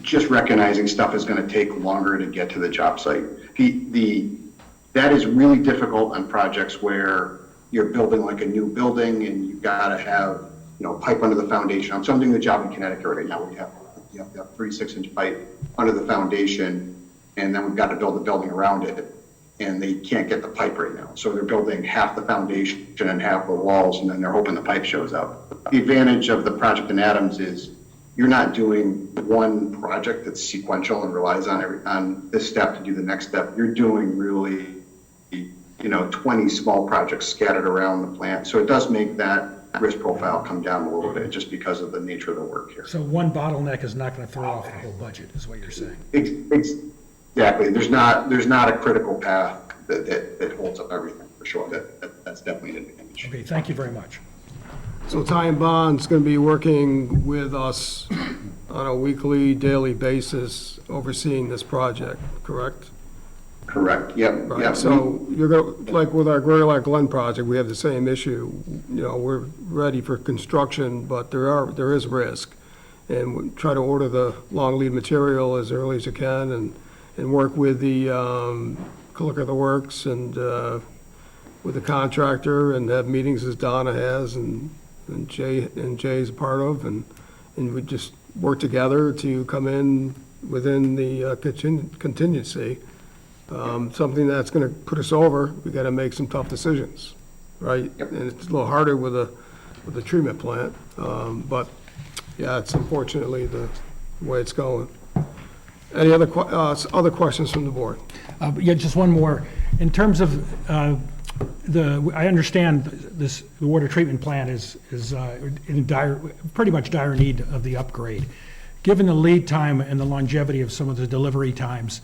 just recognizing stuff is going to take longer to get to the job site. That is really difficult on projects where you're building like a new building and you've got to have, pipe under the foundation. So I'm doing a job in Connecticut right now where you have to have 36-inch pipe under the foundation, and then we've got to build a building around it. And they can't get the pipe right now. So they're building half the foundation and half the walls, and then they're hoping the pipe shows up. The advantage of the project in Adams is you're not doing one project that's sequential and relies on this step to do the next step. You're doing really, 20 small projects scattered around the plant. So it does make that risk profile come down a little bit just because of the nature of the work here. So one bottleneck is not going to throw off the whole budget, is what you're saying? Exactly. There's not a critical path that holds up everything, for sure. That's definitely an advantage. Okay, thank you very much. So Ty and Bond's going to be working with us on a weekly, daily basis, overseeing this project, correct? Correct, yep. Right, Yep. so you're going to, like with our Greater Lake Glen project, we have the same issue. We're ready for construction, but there is risk. And we try to order the long lead material as early as you can and work with the clerk of the works and with the contractor and have meetings as Donna has and Jay's a part of, and we just work together to come in within the contingency. Something that's going to put us over, we got to make some tough decisions, right? Yep. And it's a little harder with a treatment plant, but yeah, it's unfortunately the way it's going. Any other questions from the board? Yeah, just one more. In terms of I understand the water treatment plant is in pretty much dire need of the upgrade. Given the lead time and the longevity of some of the delivery times,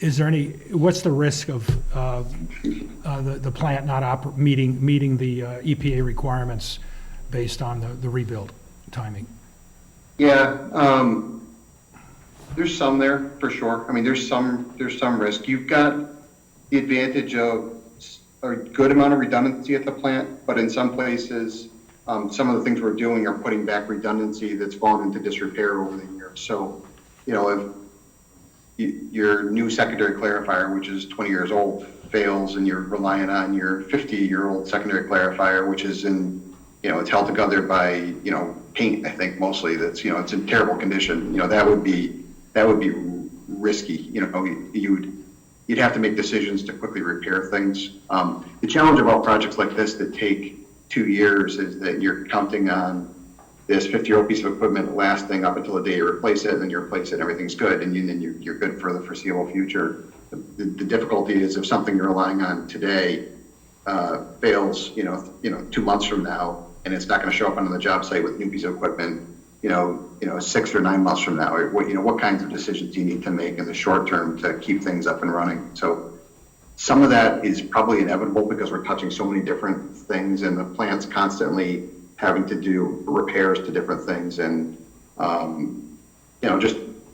what's the risk of the plant not meeting the EPA requirements based on the rebuild timing? Yeah, there's some there for sure. I mean, there's some risk. You've got the advantage of a good amount of redundancy at the plant, but in some places, some of the things we're doing are putting back redundancy that's fallen into disrepair over the years. So, if your new secondary clarifier, which is 20 years old, fails, and you're relying on your 50-year-old secondary clarifier, which is it's held together by, paint, I think mostly, that's, it's in terrible condition, that would be risky. You'd have to make decisions to quickly repair things. The challenge about projects like this that take 2 years is that you're counting on this 50-year-old piece of equipment lasting up until the day you replace it, and then you replace it, and everything's good, and then you're good for the foreseeable future. The difficulty is if something you're relying on today fails, 2 months from now, and it's not going to show up on the job site with new piece of equipment, 6 or 9 months from now. What kinds of decisions do you need to make in the short term to keep things up and running? So some of that is probably inevitable because we're touching so many different things, and the plant's constantly having to do repairs to different things, and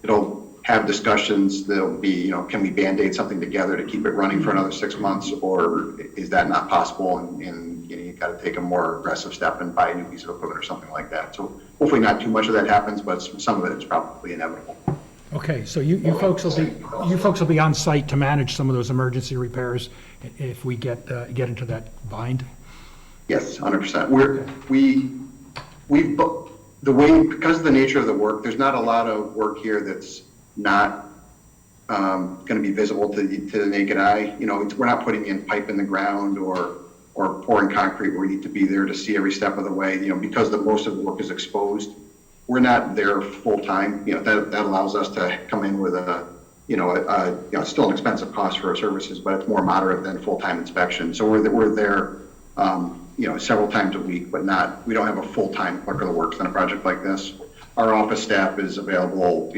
it'll have discussions. There'll be, can we Band-Aid something together to keep it running for another 6 months, or is that not possible? And you got to take a more aggressive step and buy a new piece of equipment or something like that. So hopefully not too much of that happens, but some of it is probably inevitable. Okay, so you folks will be on site to manage some of those emergency repairs if we get into that bind? Yes, 100%. Because of the nature of the work, there's not a lot of work here that's not going to be visible to the naked eye. You know, we're not putting in pipe in the ground or pouring concrete where we need to be there to see every step of the way. You know, because most of the work is exposed, we're not there full time. You know, that allows us to come in with it's still an expensive cost for our services, but it's more moderate than full-time inspection. So we're there, several times a week, but we don't have a full-time clerk of the works on a project like this. Our office staff is available,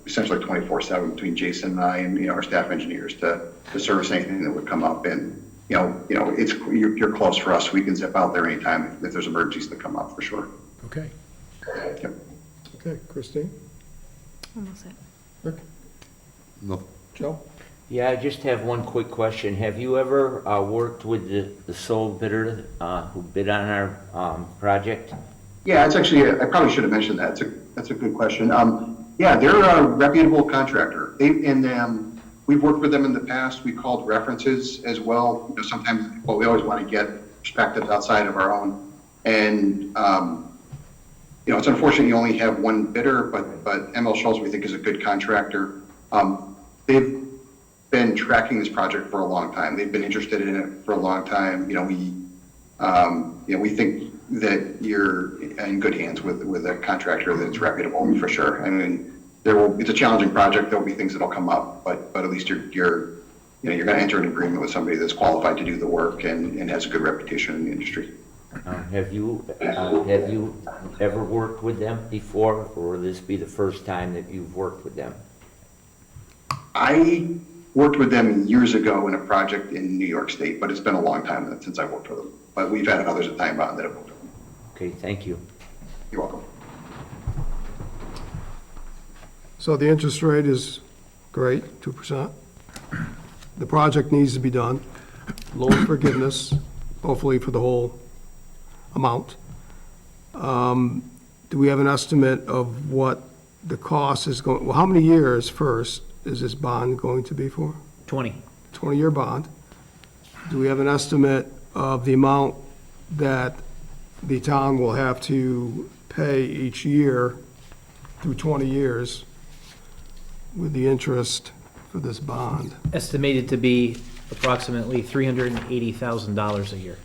essentially 24/7 between Jason and I and, our staff engineers to service anything that would come up. And, you're close for us. We can zip out there anytime if there's emergencies that come up, for sure. Okay. Yep. Okay, Christine? Almost it. Rick? No. Joe? Yeah, I just have one quick question. Have you ever worked with the sole bidder who bid on our project? Yeah, it's actually, I probably should have mentioned that. That's a good question. Yeah, they're a reputable contractor. We've worked with them in the past. We called references as well. Sometimes, we always want to get perspectives outside of our own. And, it's unfortunate you only have one bidder, but ML Schultz, we think, is a good contractor. They've been tracking this project for a long time. They've been interested in it for a long time. We think that you're in good hands with a contractor that's reputable, for sure. I mean, it's a challenging project. There'll be things that'll come up, but at least you're going to enter an agreement with somebody that's qualified to do the work and has a good reputation in the industry. Have you ever worked with them before, or will this be the first time that you've worked with them? I worked with them years ago in a project in New York State, but it's been a long time since I worked with them. But we've had others at Time Bond that have worked with them. Okay, thank you. You're welcome. So the interest rate is great, 2%. The project needs to be done. Loan forgiveness, hopefully for the whole amount. Do we have an estimate of what the cost is going, how many years first is this bond going to be for? 20. 20-year bond. Do we have an estimate of the amount that the town will have to pay each year through 20 years with the interest for this bond? Estimated to be approximately $380,000 a year.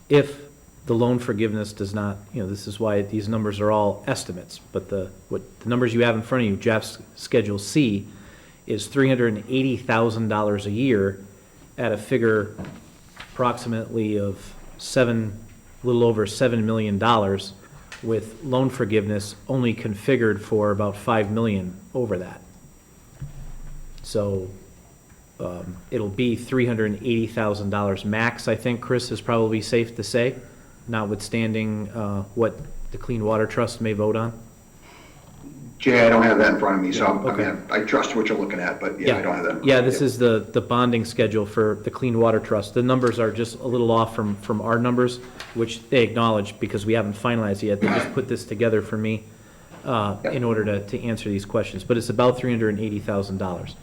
If the loan forgiveness does not, this is why these numbers are all estimates, but the numbers you have in front of you, Jeff's Schedule C, is $380,000 a year at a figure approximately of a little over $7 million, with loan forgiveness only configured for about $5 million over that. So it'll be $380,000 max, I think, Chris, is probably safe to say, notwithstanding what the Clean Water Trust may vote on. Jay, I don't have that in front of me, so Okay. I trust what you're looking at, but I don't have that. Yeah, this is the bonding schedule for the Clean Water Trust. The numbers are just a little off from our numbers, which they acknowledge because we haven't finalized yet. They just put this together for me in order to answer these questions. But it's about $380,000.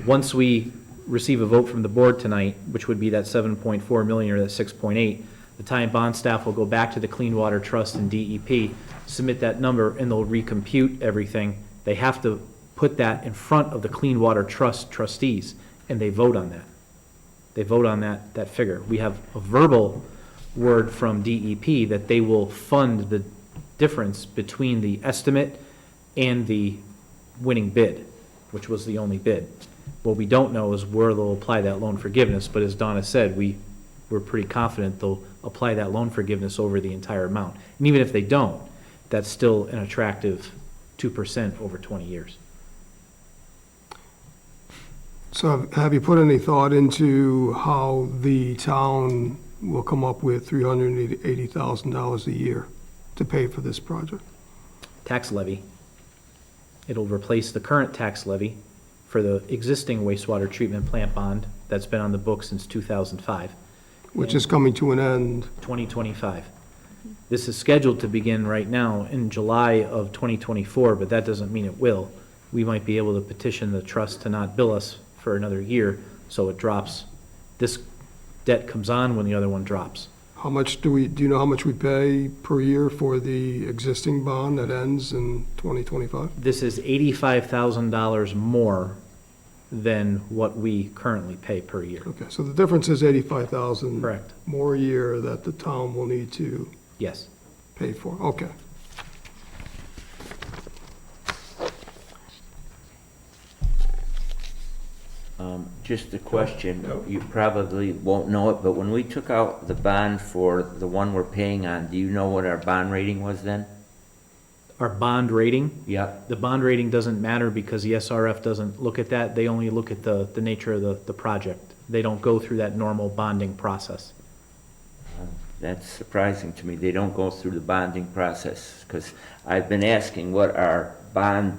Once we receive a vote from the board tonight, which would be that 7.4 million or that 6.8, the Time Bond staff will go back to the Clean Water Trust and DEP, submit that number, and they'll recompute everything. They have to put that in front of the Clean Water Trust trustees, and they vote on that. They vote on that figure. We have a verbal word from DEP that they will fund the difference between the estimate and the winning bid, which was the only bid. What we don't know is where they'll apply that loan forgiveness, but as Donna said, we're pretty confident they'll apply that loan forgiveness over the entire amount. And even if they don't, that's still an attractive 2% over 20 years. So have you put any thought into how the town will come up with $380,000 a year to pay for this project? Tax levy. It'll replace the current tax levy for the existing wastewater treatment plant bond that's been on the books since 2005. Which is coming to an end. 2025. This is scheduled to begin right now in July of 2024, but that doesn't mean it will. We might be able to petition the trust to not bill us for another year, so it drops. This debt comes on when the other one drops. How much do you know how much we pay per year for the existing bond that ends in 2025? This is $85,000 more than what we currently pay per year. Okay, so the difference is 85,000. Correct. More a year that the town will need to Yes. pay for. Okay. Just a question, you probably won't know it, but when we took out the bond for the one we're paying on, do you know what our bond rating was then? Our bond rating, Yep. the bond rating doesn't matter because the SRF doesn't look at that. They only look at the nature of the project. They don't go through that normal bonding process. That's surprising to me. They don't go through the bonding process, because I've been asking what our bond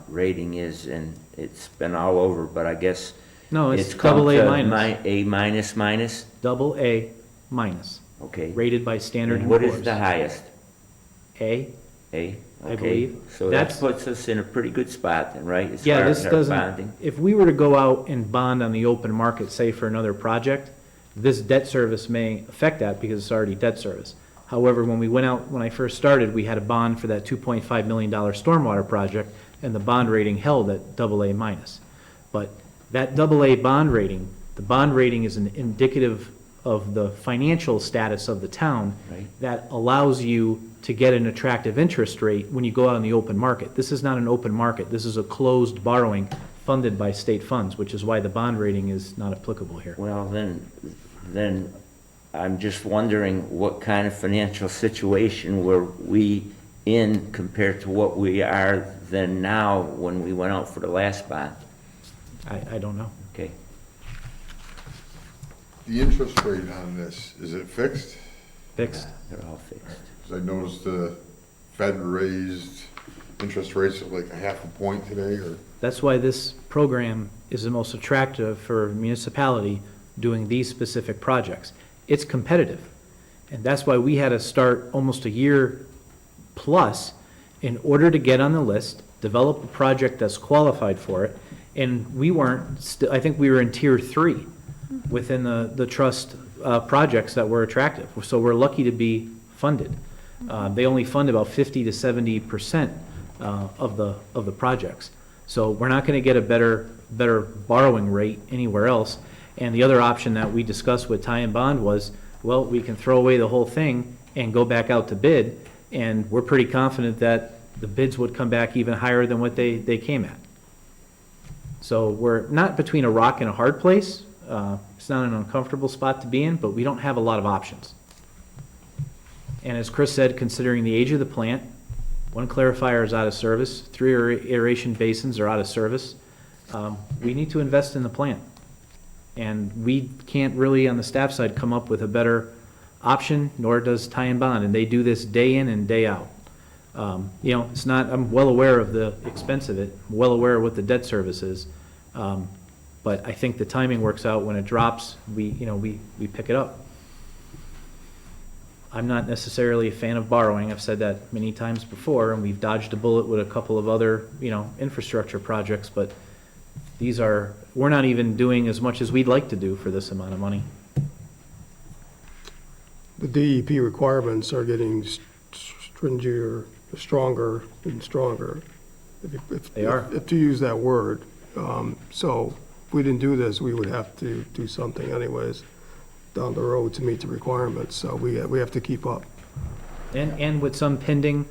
rating is, and it's been all over, but I guess No, it's it's come double A to minus. A minus minus? Double A minus, Okay. rated by Standard And & what Poor's. is the highest? A? A? I Okay. believe. So that That's- puts us in a pretty good spot then, right? As Yeah, far this as our doesn't, bonding? if we were to go out and bond on the open market, say for another project, this debt service may affect that because it's already debt service. However, when we went out, when I first started, we had a bond for that $2.5 million stormwater project, and the bond rating held at double A minus. But that double A bond rating, the bond rating is an indicative of the financial status of the town Right. that allows you to get an attractive interest rate when you go out in the open market. This is not an open market. This is a closed borrowing funded by state funds, which is why the bond rating is not applicable here. Well, then I'm just wondering what kind of financial situation were we in compared to what we are then now when we went out for the last bond? I don't know. Okay. The interest rate on this, is it fixed? Fixed. They're all fixed. Because I noticed the Fed raised interest rates of like a half a point today, or That's why this program is the most attractive for a municipality doing these specific projects. It's competitive. And that's why we had to start almost a year plus in order to get on the list, develop a project that's qualified for it. And we weren't, I think we were in tier 3 within the trust projects that were attractive. So we're lucky to be funded. They only fund about 50 to 70% of the projects. So we're not going to get a better borrowing rate anywhere else. And the other option that we discussed with Ty and Bond was, well, we can throw away the whole thing and go back out to bid, and we're pretty confident that the bids would come back even higher than what they came at. So we're not between a rock and a hard place. It's not an uncomfortable spot to be in, but we don't have a lot of options. And as Chris said, considering the age of the plant, one clarifier is out of service, 3 aeration basins are out of service, we need to invest in the plant. And we can't really, on the staff side, come up with a better option, nor does Ty and Bond, and they do this day in and day out. You know, it's not, I'm well aware of the expense of it, well aware of what the debt service is, but I think the timing works out. When it drops, we pick it up. I'm not necessarily a fan of borrowing. I've said that many times before, and we've dodged a bullet with a couple of other, infrastructure projects, but we're not even doing as much as we'd like to do for this amount of money. The DEP requirements are getting stringier, stronger and stronger. They are. If to use that word. So if we didn't do this, we would have to do something anyways down the road to meet the requirements. So we have to keep up. And with some pending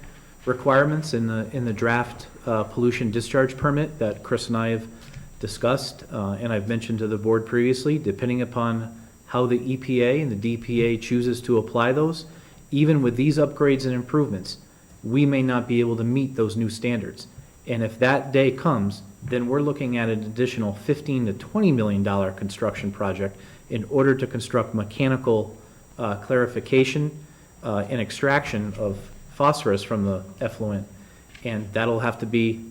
requirements in the draft pollution discharge permit that Chris and I have discussed, and I've mentioned to the board previously, depending upon how the EPA and the DPA chooses to apply those, even with these upgrades and improvements, we may not be able to meet those new standards. And if that day comes, then we're looking at an additional $15 to $20 million construction project in order to construct mechanical clarification and extraction of phosphorus from the effluent. And that'll have to be,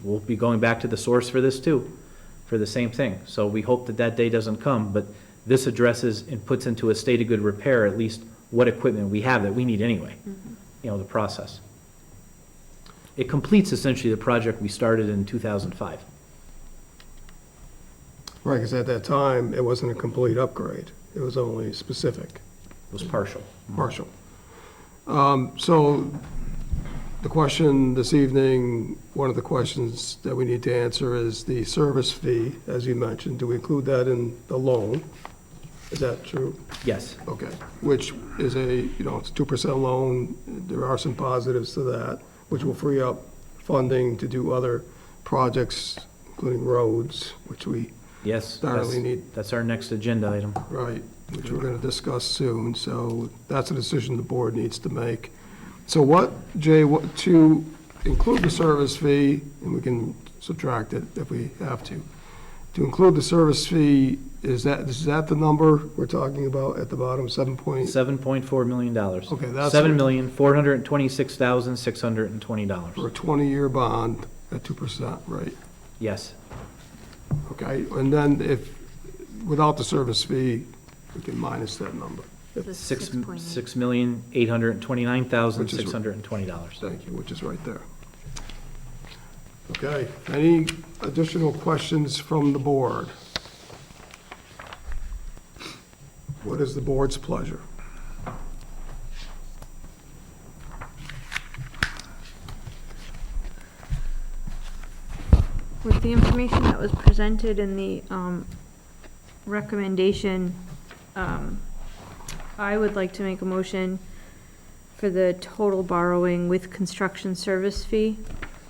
we'll be going back to the source for this too, for the same thing. So we hope that that day doesn't come, but this addresses and puts into a state of good repair at least what equipment we have that we need anyway, the process. It completes essentially the project we started in 2005. Right, because at that time, it wasn't a complete upgrade. It was only specific. was partial. Partial. So the question this evening, one of the questions that we need to answer is the service fee, as you mentioned. Do we include that in the loan? Is that true? Yes. Okay, which is it's a 2% loan. There are some positives to that, which will free up funding to do other projects, including roads, which we Yes, thoroughly need. that's our next agenda item. Right, which we're going to discuss soon, so that's a decision the board needs to make. So what, Jay, to include the service fee, and we can subtract it if we have to include the service fee, is that the number we're talking about at the bottom, $7.4 million. Okay, that's- $7,426,620. for a 20-year bond at 2%, right? Yes. Okay, and then without the service fee, we can minus that number. $6,829,620. Thank you, which is right there. Okay, any additional questions from the board? What is the board's pleasure? With the information that was presented in the recommendation, I would like to make a motion for the total borrowing with construction service fee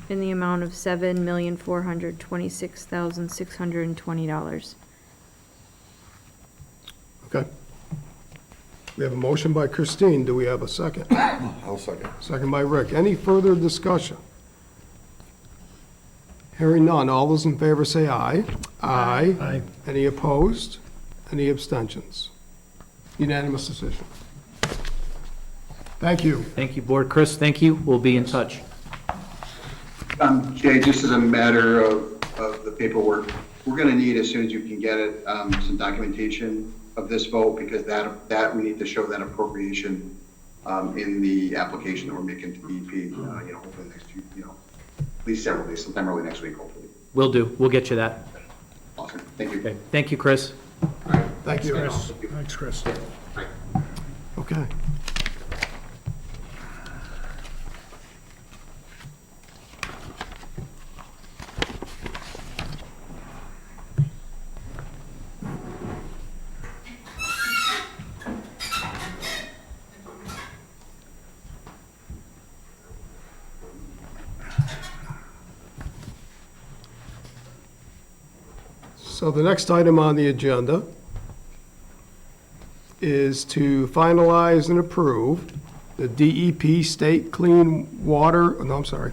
in the amount of $7,426,620. Okay. We have a motion by Christine. Do we have a second? I'll second. Second by Rick. Any further discussion? Hearing none. All those in favor say aye. Aye. Aye. Any opposed? Any abstentions? Unanimous decision. Thank you. Thank you, Board. Chris, thank you. We'll be in touch. Jay, just as a matter of the paperwork, we're going to need, as soon as you can get it, some documentation of this vote, because that we need to show that appropriation in the application that we're making to DEP, hopefully next few, at least several days, sometime early next week, hopefully. Will do. We'll get you that. Awesome. Thank you. Okay. Thank you, Chris. Thank you. Chris. Thanks, Chris. Okay. So the next item on the agenda is to finalize and approve the DEP State Clean Water, no, I'm sorry,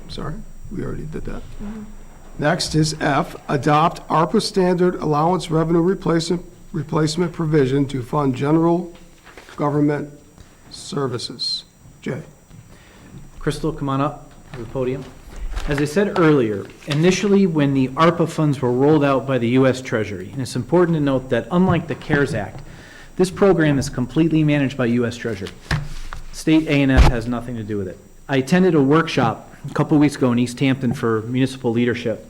we already did that. Next is F, adopt ARPA standard allowance revenue replacement provision to fund general government services. Jay. Crystal, come on up to the podium. As I said earlier, initially when the ARPA funds were rolled out by the U.S. Treasury, and it's important to note that unlike the CARES Act, this program is completely managed by U.S. Treasury. State A&F has nothing to do with it. I attended a workshop a couple weeks ago in East Hampton for municipal leadership,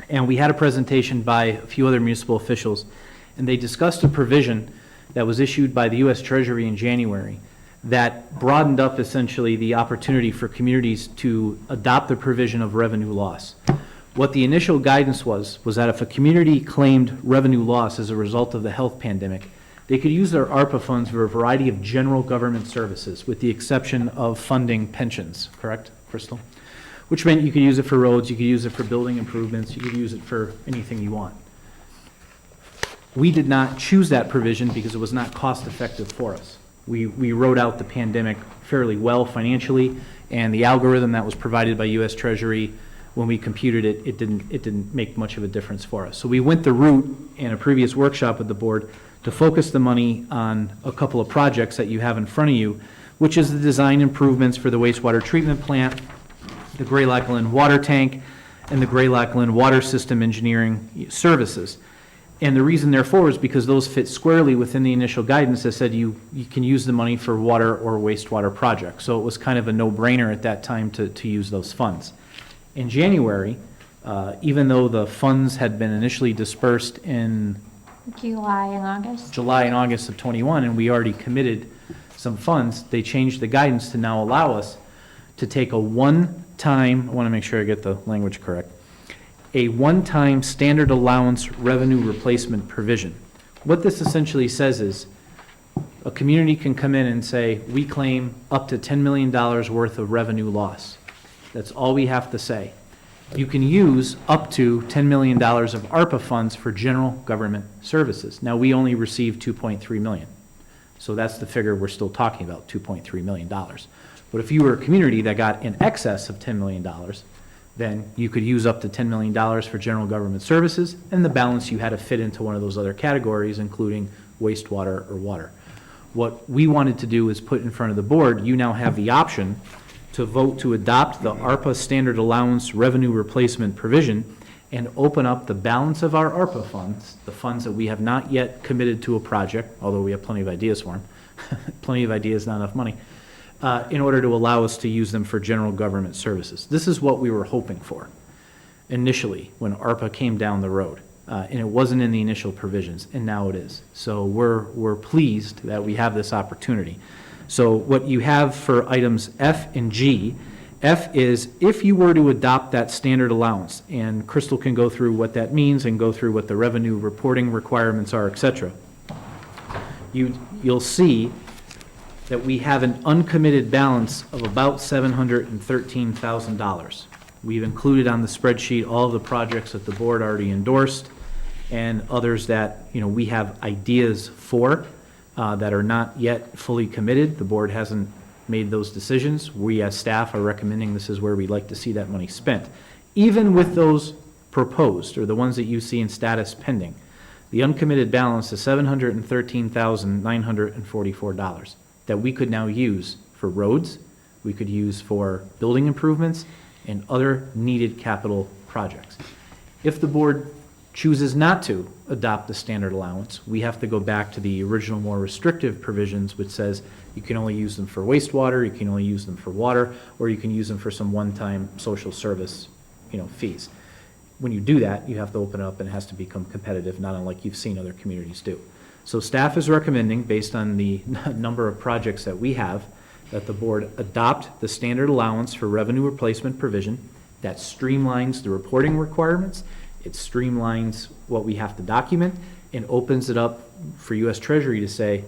and we had a presentation by a few other municipal officials, and they discussed a provision that was issued by the U.S. Treasury in January that broadened up essentially the opportunity for communities to adopt the provision of revenue loss. What the initial guidance was that if a community claimed revenue loss as a result of the health pandemic, they could use their ARPA funds for a variety of general government services, with the exception of funding pensions, correct, Crystal? Which meant you could use it for roads, you could use it for building improvements, you could use it for anything you want. We did not choose that provision because it was not cost effective for us. We rode out the pandemic fairly well financially, and the algorithm that was provided by U.S. Treasury, when we computed it, it didn't make much of a difference for us. So we went the route in a previous workshop with the board to focus the money on a couple of projects that you have in front of you, which is the design improvements for the wastewater treatment plant, the Greylock-Lynn water tank, and the Greylock-Lynn water system engineering services. And the reason therefore is because those fit squarely within the initial guidance that said you can use the money for water or wastewater projects. So it was kind of a no-brainer at that time to use those funds. In January, even though the funds had been initially dispersed in July and August. July and August of '21, and we already committed some funds. They changed the guidance to now allow us to take a one-time, I want to make sure I get the language correct, a one-time standard allowance revenue replacement provision. What this essentially says is, a community can come in and say, we claim up to $10 million worth of revenue loss. That's all we have to say. You can use up to $10 million of ARPA funds for general government services. Now, we only received $2.3 million. So that's the figure we're still talking about, $2.3 million. But if you were a community that got in excess of $10 million, then you could use up to $10 million for general government services, and the balance you had to fit into one of those other categories, including wastewater or water. What we wanted to do is put in front of the board, you now have the option to vote to adopt the ARPA standard allowance revenue replacement provision and open up the balance of our ARPA funds, the funds that we have not yet committed to a project, although we have plenty of ideas for them, plenty of ideas, not enough money, in order to allow us to use them for general government services. This is what we were hoping for initially when ARPA came down the road. And it wasn't in the initial provisions, and now it is. So we're pleased that we have this opportunity. So what you have for items F and G, F is if you were to adopt that standard allowance, and Crystal can go through what that means and go through what the revenue reporting requirements are, et cetera, you'll see that we have an uncommitted balance of about $713,000. We've included on the spreadsheet all of the projects that the board already endorsed and others that, we have ideas for that are not yet fully committed. The board hasn't made those decisions. We as staff are recommending this is where we'd like to see that money spent. Even with those proposed, or the ones that you see in status pending, the uncommitted balance is $713,944 that we could now use for roads, we could use for building improvements, and other needed capital projects. If the board chooses not to adopt the standard allowance, we have to go back to the original more restrictive provisions, which says you can only use them for wastewater, you can only use them for water, or you can use them for some one-time social service, fees. When you do that, you have to open it up and it has to become competitive, not unlike you've seen other communities do. So staff is recommending, based on the number of projects that we have, that the board adopt the standard allowance for revenue replacement provision that streamlines the reporting requirements, it streamlines what we have to document, and opens it up for U.S. Treasury to say,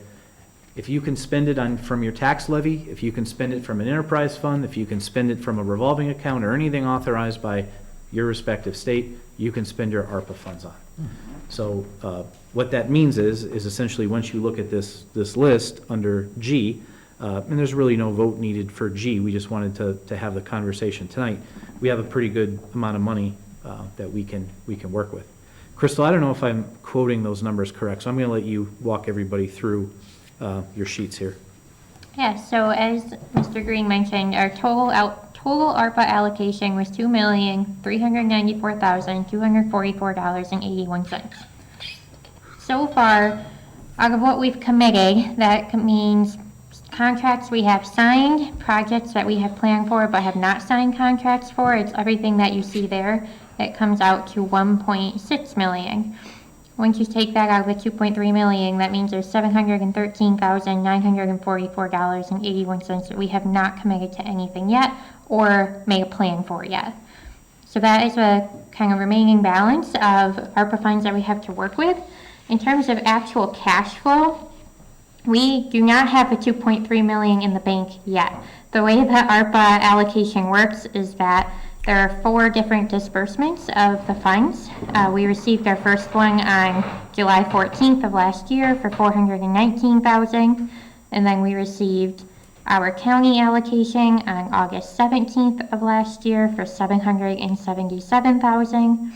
if you can spend it from your tax levy, if you can spend it from an enterprise fund, if you can spend it from a revolving account or anything authorized by your respective state, you can spend your ARPA funds on. So what that means is essentially once you look at this list under G, and there's really no vote needed for G, we just wanted to have the conversation tonight, we have a pretty good amount of money that we can work with. Crystal, I don't know if I'm quoting those numbers correct, so I'm going to let you walk everybody through your sheets here. Yeah, so as Mr. Green mentioned, our total ARPA allocation was $2,394,244.81. So far, out of what we've committed, that means contracts we have signed, projects that we have planned for but have not signed contracts for, it's everything that you see there. It comes out to $1.6 million. Once you take that out of the $2.3 million, that means there's $713,944.81 that we have not committed to anything yet or made a plan for yet. So that is a kind of remaining balance of ARPA funds that we have to work with. In terms of actual cash flow, we do not have the $2.3 million in the bank yet. The way that ARPA allocation works is that there are 4 different disbursements of the funds. We received our first one on July 14th of last year for $419,000, and then we received our county allocation on August 17th of last year for $777,000.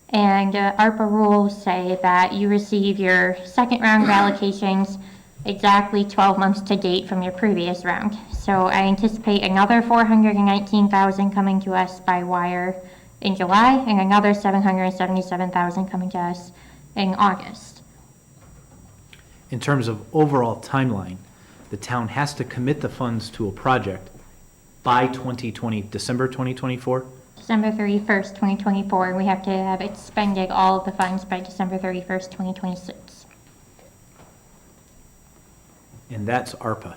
And ARPA rules say that you receive your second round of allocations exactly 12 months to date from your previous round. So I anticipate another $419,000 coming to us by wire in July and another $777,000 coming to us in August. In terms of overall timeline, the town has to commit the funds to a project by December 2024. December 31st, 2024, and we have to have expended all of the funds by December 31st, 2026. And that's ARPA.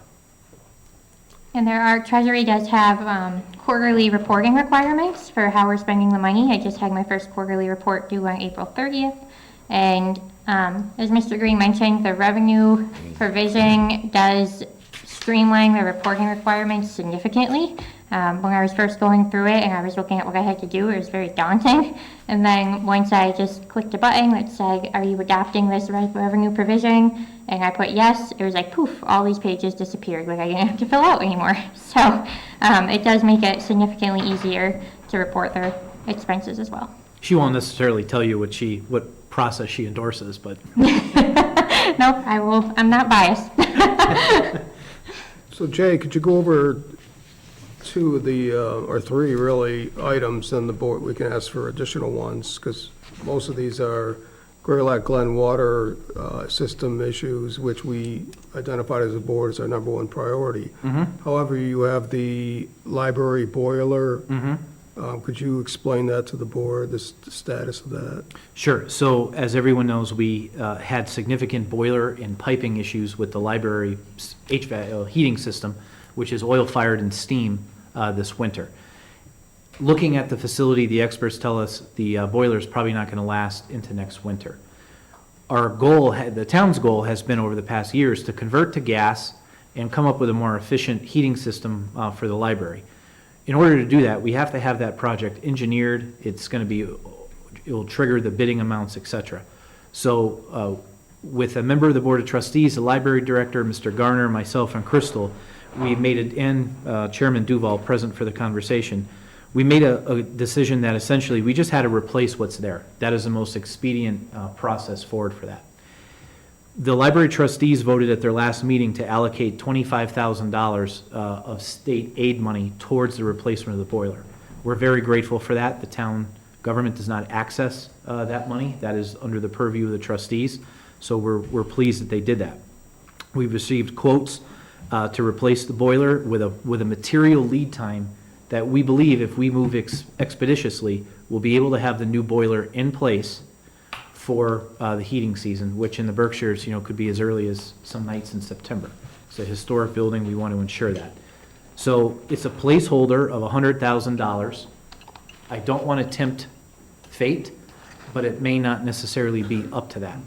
And Treasury does have quarterly reporting requirements for how we're spending the money. I just had my first quarterly report due on April 30th. And as Mr. Green mentioned, the revenue provision does streamline the reporting requirements significantly. When I was first going through it and I was looking at what I had to do, it was very daunting. And then once I just clicked a button that said, are you adopting this revenue provision? And I put yes, it was like poof, all these pages disappeared, like I didn't have to fill out anymore. So it does make it significantly easier to report their expenses as well. She won't necessarily tell you what process she endorses, but. Nope, I'm not biased. So Jay, could you go over two of the, or three really, items on the board? We can ask for additional ones, because most of these are Greylock Glen water system issues, which we identified as a board as our number one priority. However, you have the library boiler. Could you explain that to the board, the status of that? Sure. So as everyone knows, we had significant boiler and piping issues with the library HVAC heating system, which is oil-fired and steam this winter. Looking at the facility, the experts tell us the boiler is probably not going to last into next winter. Our goal, the town's goal, has been over the past years to convert to gas and come up with a more efficient heating system for the library. In order to do that, we have to have that project engineered. It's going to be, it will trigger the bidding amounts, et cetera. So with a member of the Board of Trustees, the library director, Mr. Garner, myself, and Crystal, we made it, and Chairman Duval present for the conversation, we made a decision that essentially we just had to replace what's there. That is the most expedient process forward for that. The library trustees voted at their last meeting to allocate $25,000 of state aid money towards the replacement of the boiler. We're very grateful for that. The town government does not access that money. That is under the purview of the trustees. So we're pleased that they did that. We've received quotes to replace the boiler with a material lead time that we believe, if we move expeditiously, we'll be able to have the new boiler in place for the heating season, which in the Berkshires, could be as early as some nights in September. It's a historic building. We want to ensure that. So it's a placeholder of $100,000. I don't want to tempt fate, but it may not necessarily be up to that.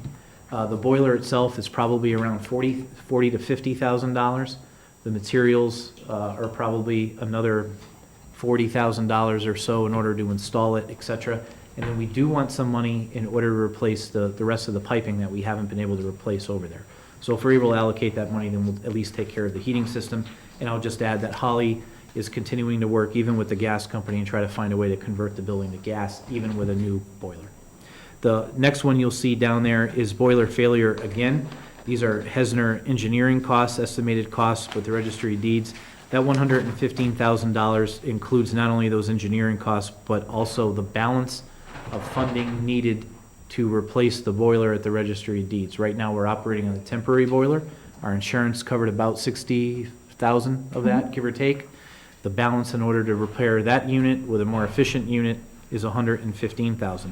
The boiler itself is probably around $40,000 to $50,000. The materials are probably another $40,000 or so in order to install it, et cetera. And then we do want some money in order to replace the rest of the piping that we haven't been able to replace over there. So if we're able to allocate that money, then we'll at least take care of the heating system. And I'll just add that Holly is continuing to work even with the gas company and try to find a way to convert the building to gas, even with a new boiler. The next one you'll see down there is boiler failure again. These are Hesner engineering costs, estimated costs with the registry of deeds. That $115,000 includes not only those engineering costs, but also the balance of funding needed to replace the boiler at the registry of deeds. Right now, we're operating on a temporary boiler. Our insurance covered about $60,000 of that, give or take. The balance in order to repair that unit with a more efficient unit is $115,000.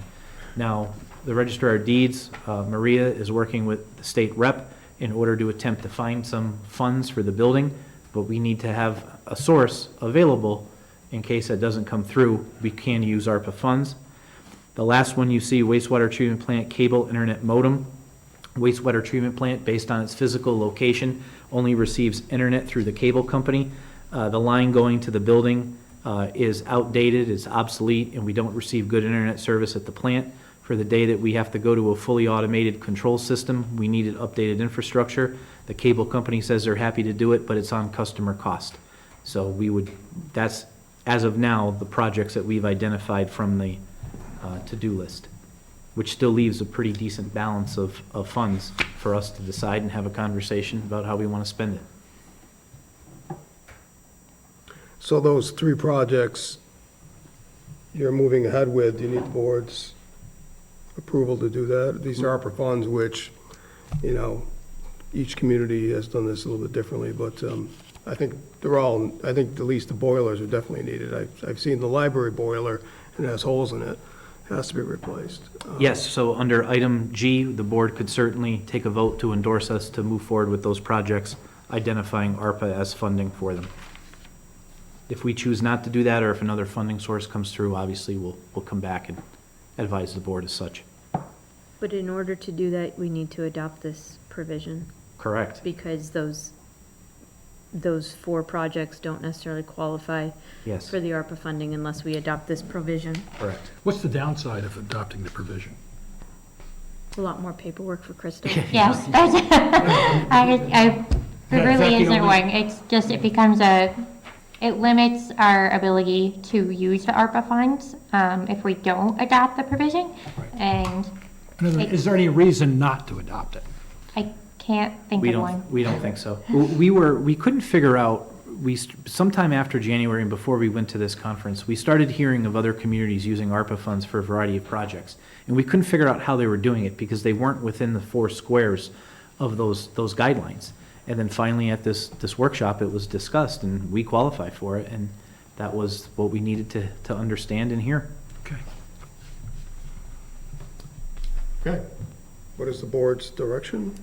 Now, the registrar of deeds, Maria, is working with the state rep in order to attempt to find some funds for the building, but we need to have a source available in case that doesn't come through. We can use ARPA funds. The last one you see, wastewater treatment plant cable internet modem. Wastewater treatment plant, based on its physical location, only receives internet through the cable company. The line going to the building is outdated, it's obsolete, and we don't receive good internet service at the plant. For the day that we have to go to a fully automated control system, we needed updated infrastructure. The cable company says they're happy to do it, but it's on customer cost. So that's, as of now, the projects that we've identified from the to-do list, which still leaves a pretty decent balance of funds for us to decide and have a conversation about how we want to spend it. So those three projects you're moving ahead with, do you need the board's approval to do that? These are ARPA funds which, each community has done this a little bit differently, but I think I think at least the boilers are definitely needed. I've seen the library boiler, and it has holes in it, has to be replaced. Yes, so under item G, the board could certainly take a vote to endorse us to move forward with those projects, identifying ARPA as funding for them. If we choose not to do that, or if another funding source comes through, obviously, we'll come back and advise the board as such. But in order to do that, we need to adopt this provision, Correct. because those 4 projects don't necessarily qualify Yes, for the ARPA funding unless we adopt this provision. correct. What's the downside of adopting the provision? A lot more paperwork for Krista. Yes, that's, there Is that really the isn't only- one. It's just, it limits our ability to use the ARPA funds if we don't adopt the provision. And Is there any reason not to adopt it? I can't think We of one. don't think so. We couldn't figure out, sometime after January and before we went to this conference, we started hearing of other communities using ARPA funds for a variety of projects. And we couldn't figure out how they were doing it because they weren't within the 4 squares of those guidelines. And then finally at this workshop, it was discussed and we qualify for it. And that was what we needed to understand and hear. Okay. Okay. What is the board's direction?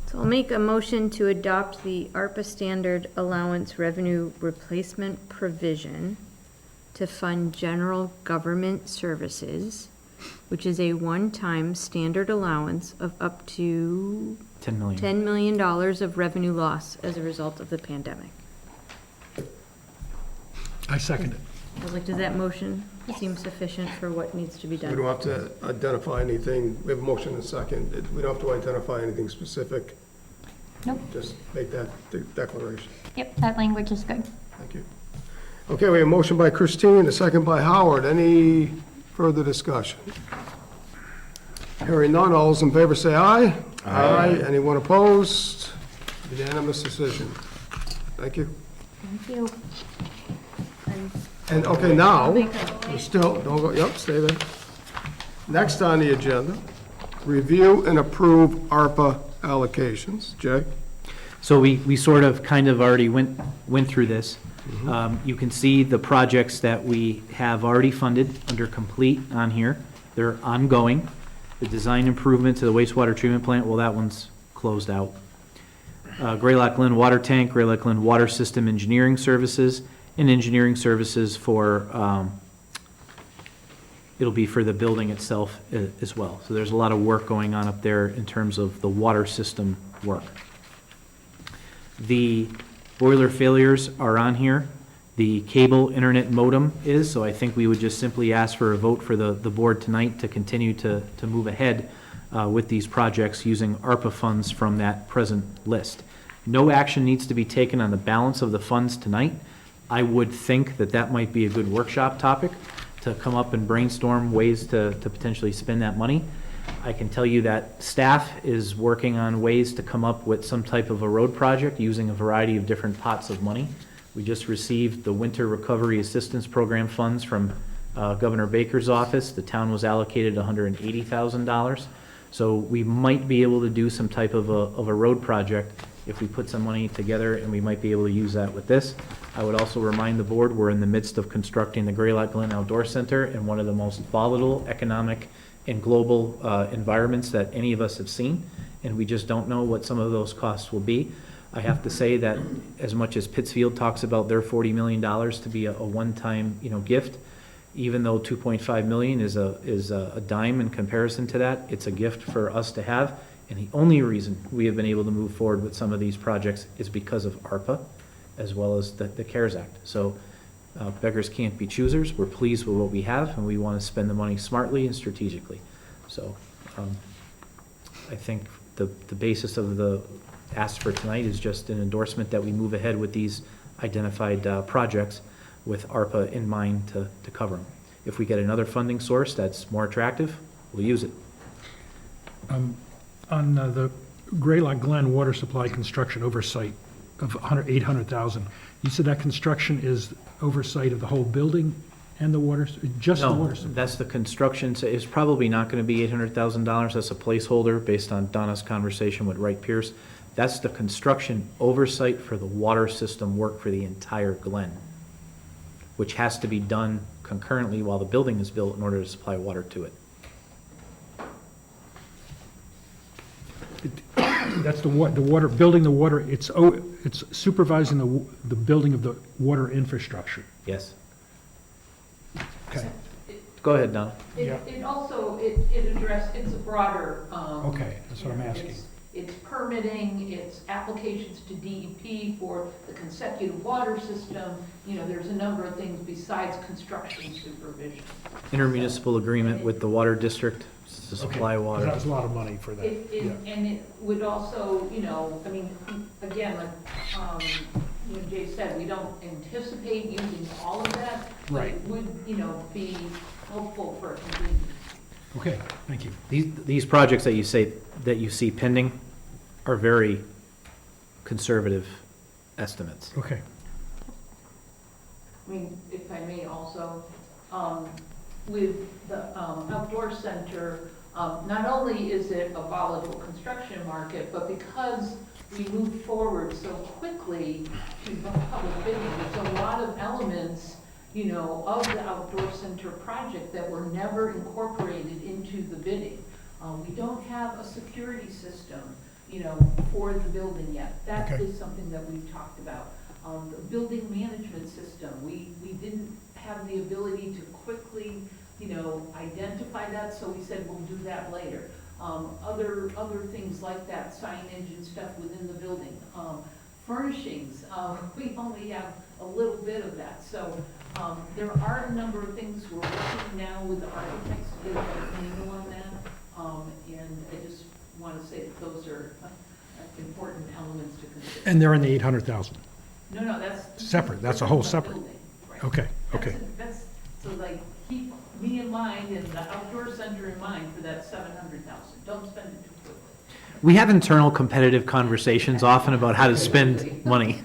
So I'll make a motion to adopt the ARPA standard allowance revenue replacement provision to fund general government services, which is a one-time standard allowance of up to $10 million. $10 million of revenue loss as a result of the pandemic. I second it. I was like, does that motion seem sufficient for what needs to be We done? don't have to identify anything, we have a motion and a second. We don't have to identify anything specific. Nope. Just make that declaration. Yep, that language is good. Thank you. Okay, we have a motion by Christine, a second by Howard. Any further discussion? Hearing none, all those in favor say aye. Aye. Anyone opposed? Unanimous decision. Thank you. Thank you. And, okay, now, we're still, don't go, yep, stay there. Next on the agenda, review and approve ARPA allocations. Jay? So we sort of kind of already went through this. You can see the projects that we have already funded under complete on here. They're ongoing. The design improvement to the wastewater treatment plant, well, that one's closed out. Greylock Glen Water Tank, Greylock Glen Water System Engineering Services, and engineering services for, it'll be for the building itself as well. So there's a lot of work going on up there in terms of the water system work. The boiler failures are on here. The cable internet modem is, so I think we would just simply ask for a vote for the board tonight to continue to move ahead with these projects using ARPA funds from that present list. No action needs to be taken on the balance of the funds tonight. I would think that that might be a good workshop topic to come up and brainstorm ways to potentially spend that money. I can tell you that staff is working on ways to come up with some type of a road project using a variety of different pots of money. We just received the Winter Recovery Assistance Program funds from Governor Baker's office. The town was allocated $180,000. So we might be able to do some type of a road project if we put some money together, and we might be able to use that with this. I would also remind the board, we're in the midst of constructing the Greylock Glen Outdoor Center in one of the most volatile economic and global environments that any of us have seen, and we just don't know what some of those costs will be. I have to say that as much as Pittsfield talks about their $40 million to be a one-time, gift, even though 2.5 million is a dime in comparison to that, it's a gift for us to have. And the only reason we have been able to move forward with some of these projects is because of ARPA, as well as the CARES Act. So beggars can't be choosers. We're pleased with what we have, and we want to spend the money smartly and strategically. So I think the basis of the ask for tonight is just an endorsement that we move ahead with these identified projects with ARPA in mind to cover them. If we get another funding source that's more attractive, we'll use it. On the Greylock Glen water supply construction oversight of $800,000, you said that construction is oversight of the whole building And the water, just the No, water supply? that's the construction, so it's probably not gonna be $800,000, that's a placeholder based on Donna's conversation with Wright Pierce. That's the construction oversight for the water system work for the entire Glen, which has to be done concurrently while the building is built in order to supply water to it. That's the water, building the water, it's supervising the building of the water infrastructure. Yes. Okay. Go ahead, Donna. It also, it it's a broader. Okay, that's what I'm asking. It's permitting, it's applications to DEP for the consecutive water system. There's a number of things besides construction supervision. Intermunicipal agreement with the water district to supply Okay, 'cause water. that was a lot of money for that. And it would also, again, like, Jay said, we don't anticipate using all of that. But Right. it would, be helpful for a contingency. Okay, thank you. These projects that you see pending are very conservative estimates. Okay. If I may also, with the outdoor center, not only is it a volatile construction market, but because we moved forward so quickly to public bidding, there's a lot of elements, of the outdoor center project that were never incorporated into the bidding. We don't have a security system, for the building yet. That Okay. is something that we've talked about. The building management system, we didn't have the ability to quickly, identify that, so we said we'll do that later. Other things like that, signage and stuff within the building. Furnishings, we only have a little bit of that. So there are a number of things we're working now with the architects to get a handle on that. And I just want to say that those are important elements to consider. And they're in the 800,000? No, that's. Separate, that's a whole different separate. building, right. Okay, okay. That's, so like, keep me in mind and the outdoor center in mind for that 700,000. Don't spend it too quickly. We have internal competitive conversations often about how to spend money.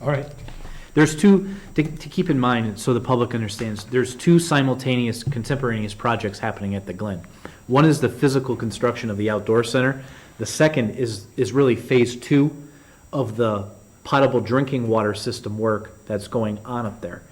All right. There's two, to keep in mind, so the public understands, there's two simultaneous contemporaneous projects happening at the Glen. One is the physical construction of the outdoor center. The second is really phase 2 of the potable drinking water system work that's going on up there.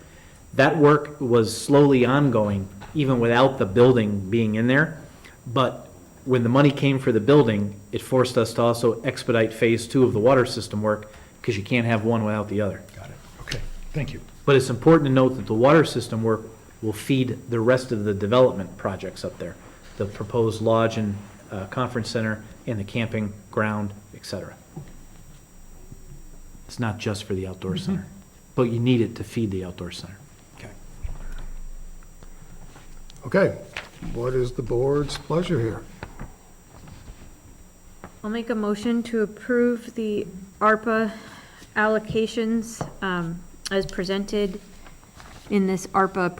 That work was slowly ongoing, even without the building being in there. But when the money came for the building, it forced us to also expedite phase 2 of the water system work, because you can't have one without the other. Got it. Okay, thank you. But it's important to note that the water system work will feed the rest of the development projects up there, the proposed lodge and conference center, and the camping ground, et cetera. It's not just for the outdoor center, but you need it to feed the outdoor center. Okay. Okay, what is the board's pleasure here? I'll make a motion to approve the ARPA allocations as presented in this ARPA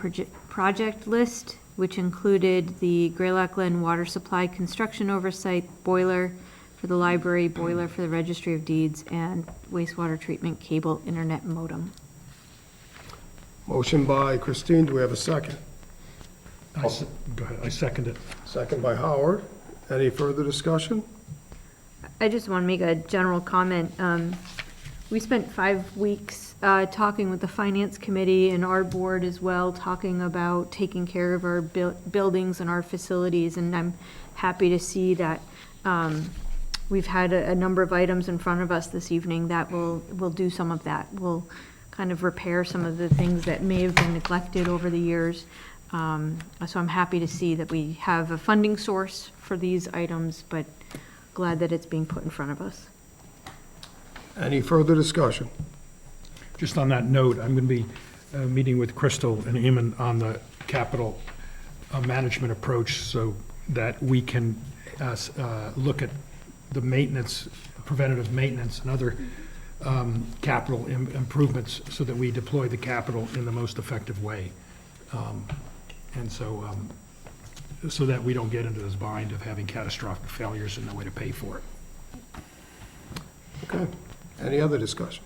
project list, which included the Greylock Glen water supply construction oversight, boiler for the library, boiler for the registry of deeds, and wastewater treatment cable internet modem. Motion by Christine, do we have a second? Go ahead, I second it. Second by Howard. Any further discussion? I just want to make a general comment. We spent 5 weeks talking with the finance committee and our board as well, talking about taking care of our buildings and our facilities, and I'm happy to see that we've had a number of items in front of us this evening that will do some of that. We'll kind of repair some of the things that may have been neglected over the years. So I'm happy to see that we have a funding source for these items, but glad that it's being put in front of us. Any further discussion? Just on that note, I'm going to be meeting with Crystal and Eamon on the capital management approach so that we can look at the maintenance, preventative maintenance and other capital improvements so that we deploy the capital in the most effective way. And so, so that we don't get into this bind of having catastrophic failures and no way to pay for it. Okay. Any other discussion?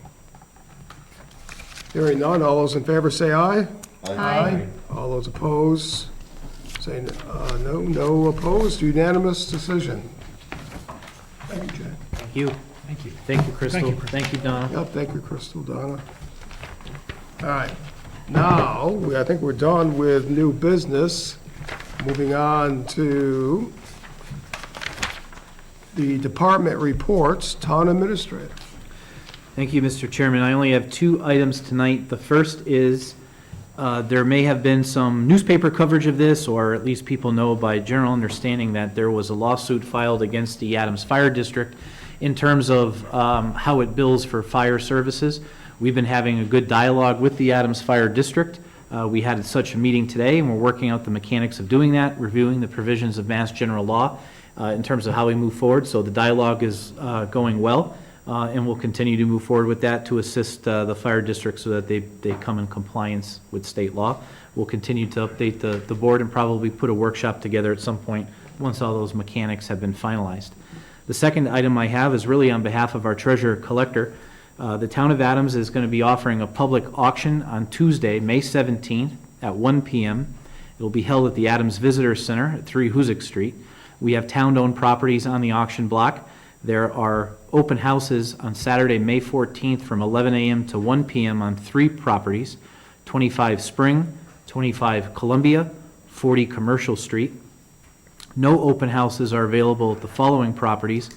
Hearing none, all those in favor say aye. Aye. All those opposed, say no. No opposed, unanimous decision. Thank you, Jay. Thank you. Thank you. Thank you, Crystal. Thank you, Crystal. Thank you, Donna. Yep, thank you, Crystal, Donna. All right, now, I think we're done with new business. Moving on to the department reports, town administrator. Thank you, Mr. Chairman. I only have 2 items tonight. The first is, there may have been some newspaper coverage of this, or at least people know by general understanding that there was a lawsuit filed against the Adams Fire District in terms of how it bills for fire services. We've been having a good dialogue with the Adams Fire District. We had such a meeting today, and we're working out the mechanics of doing that, reviewing the provisions of Mass General Law in terms of how we move forward. So the dialogue is going well, and we'll continue to move forward with that to assist the fire district so that they come in compliance with state law. We'll continue to update the board and probably put a workshop together at some point once all those mechanics have been finalized. The second item I have is really on behalf of our treasurer collector. The town of Adams is going to be offering a public auction on Tuesday, May 17th at 1 p.m. It will be held at the Adams Visitor Center at 3 Hoosick Street. We have town-owned properties on the auction block. There are open houses on Saturday, May 14th from 11 a.m. to 1 p.m. on 3 properties, 25 Spring, 25 Columbia, 40 Commercial Street. No open houses are available at the following properties,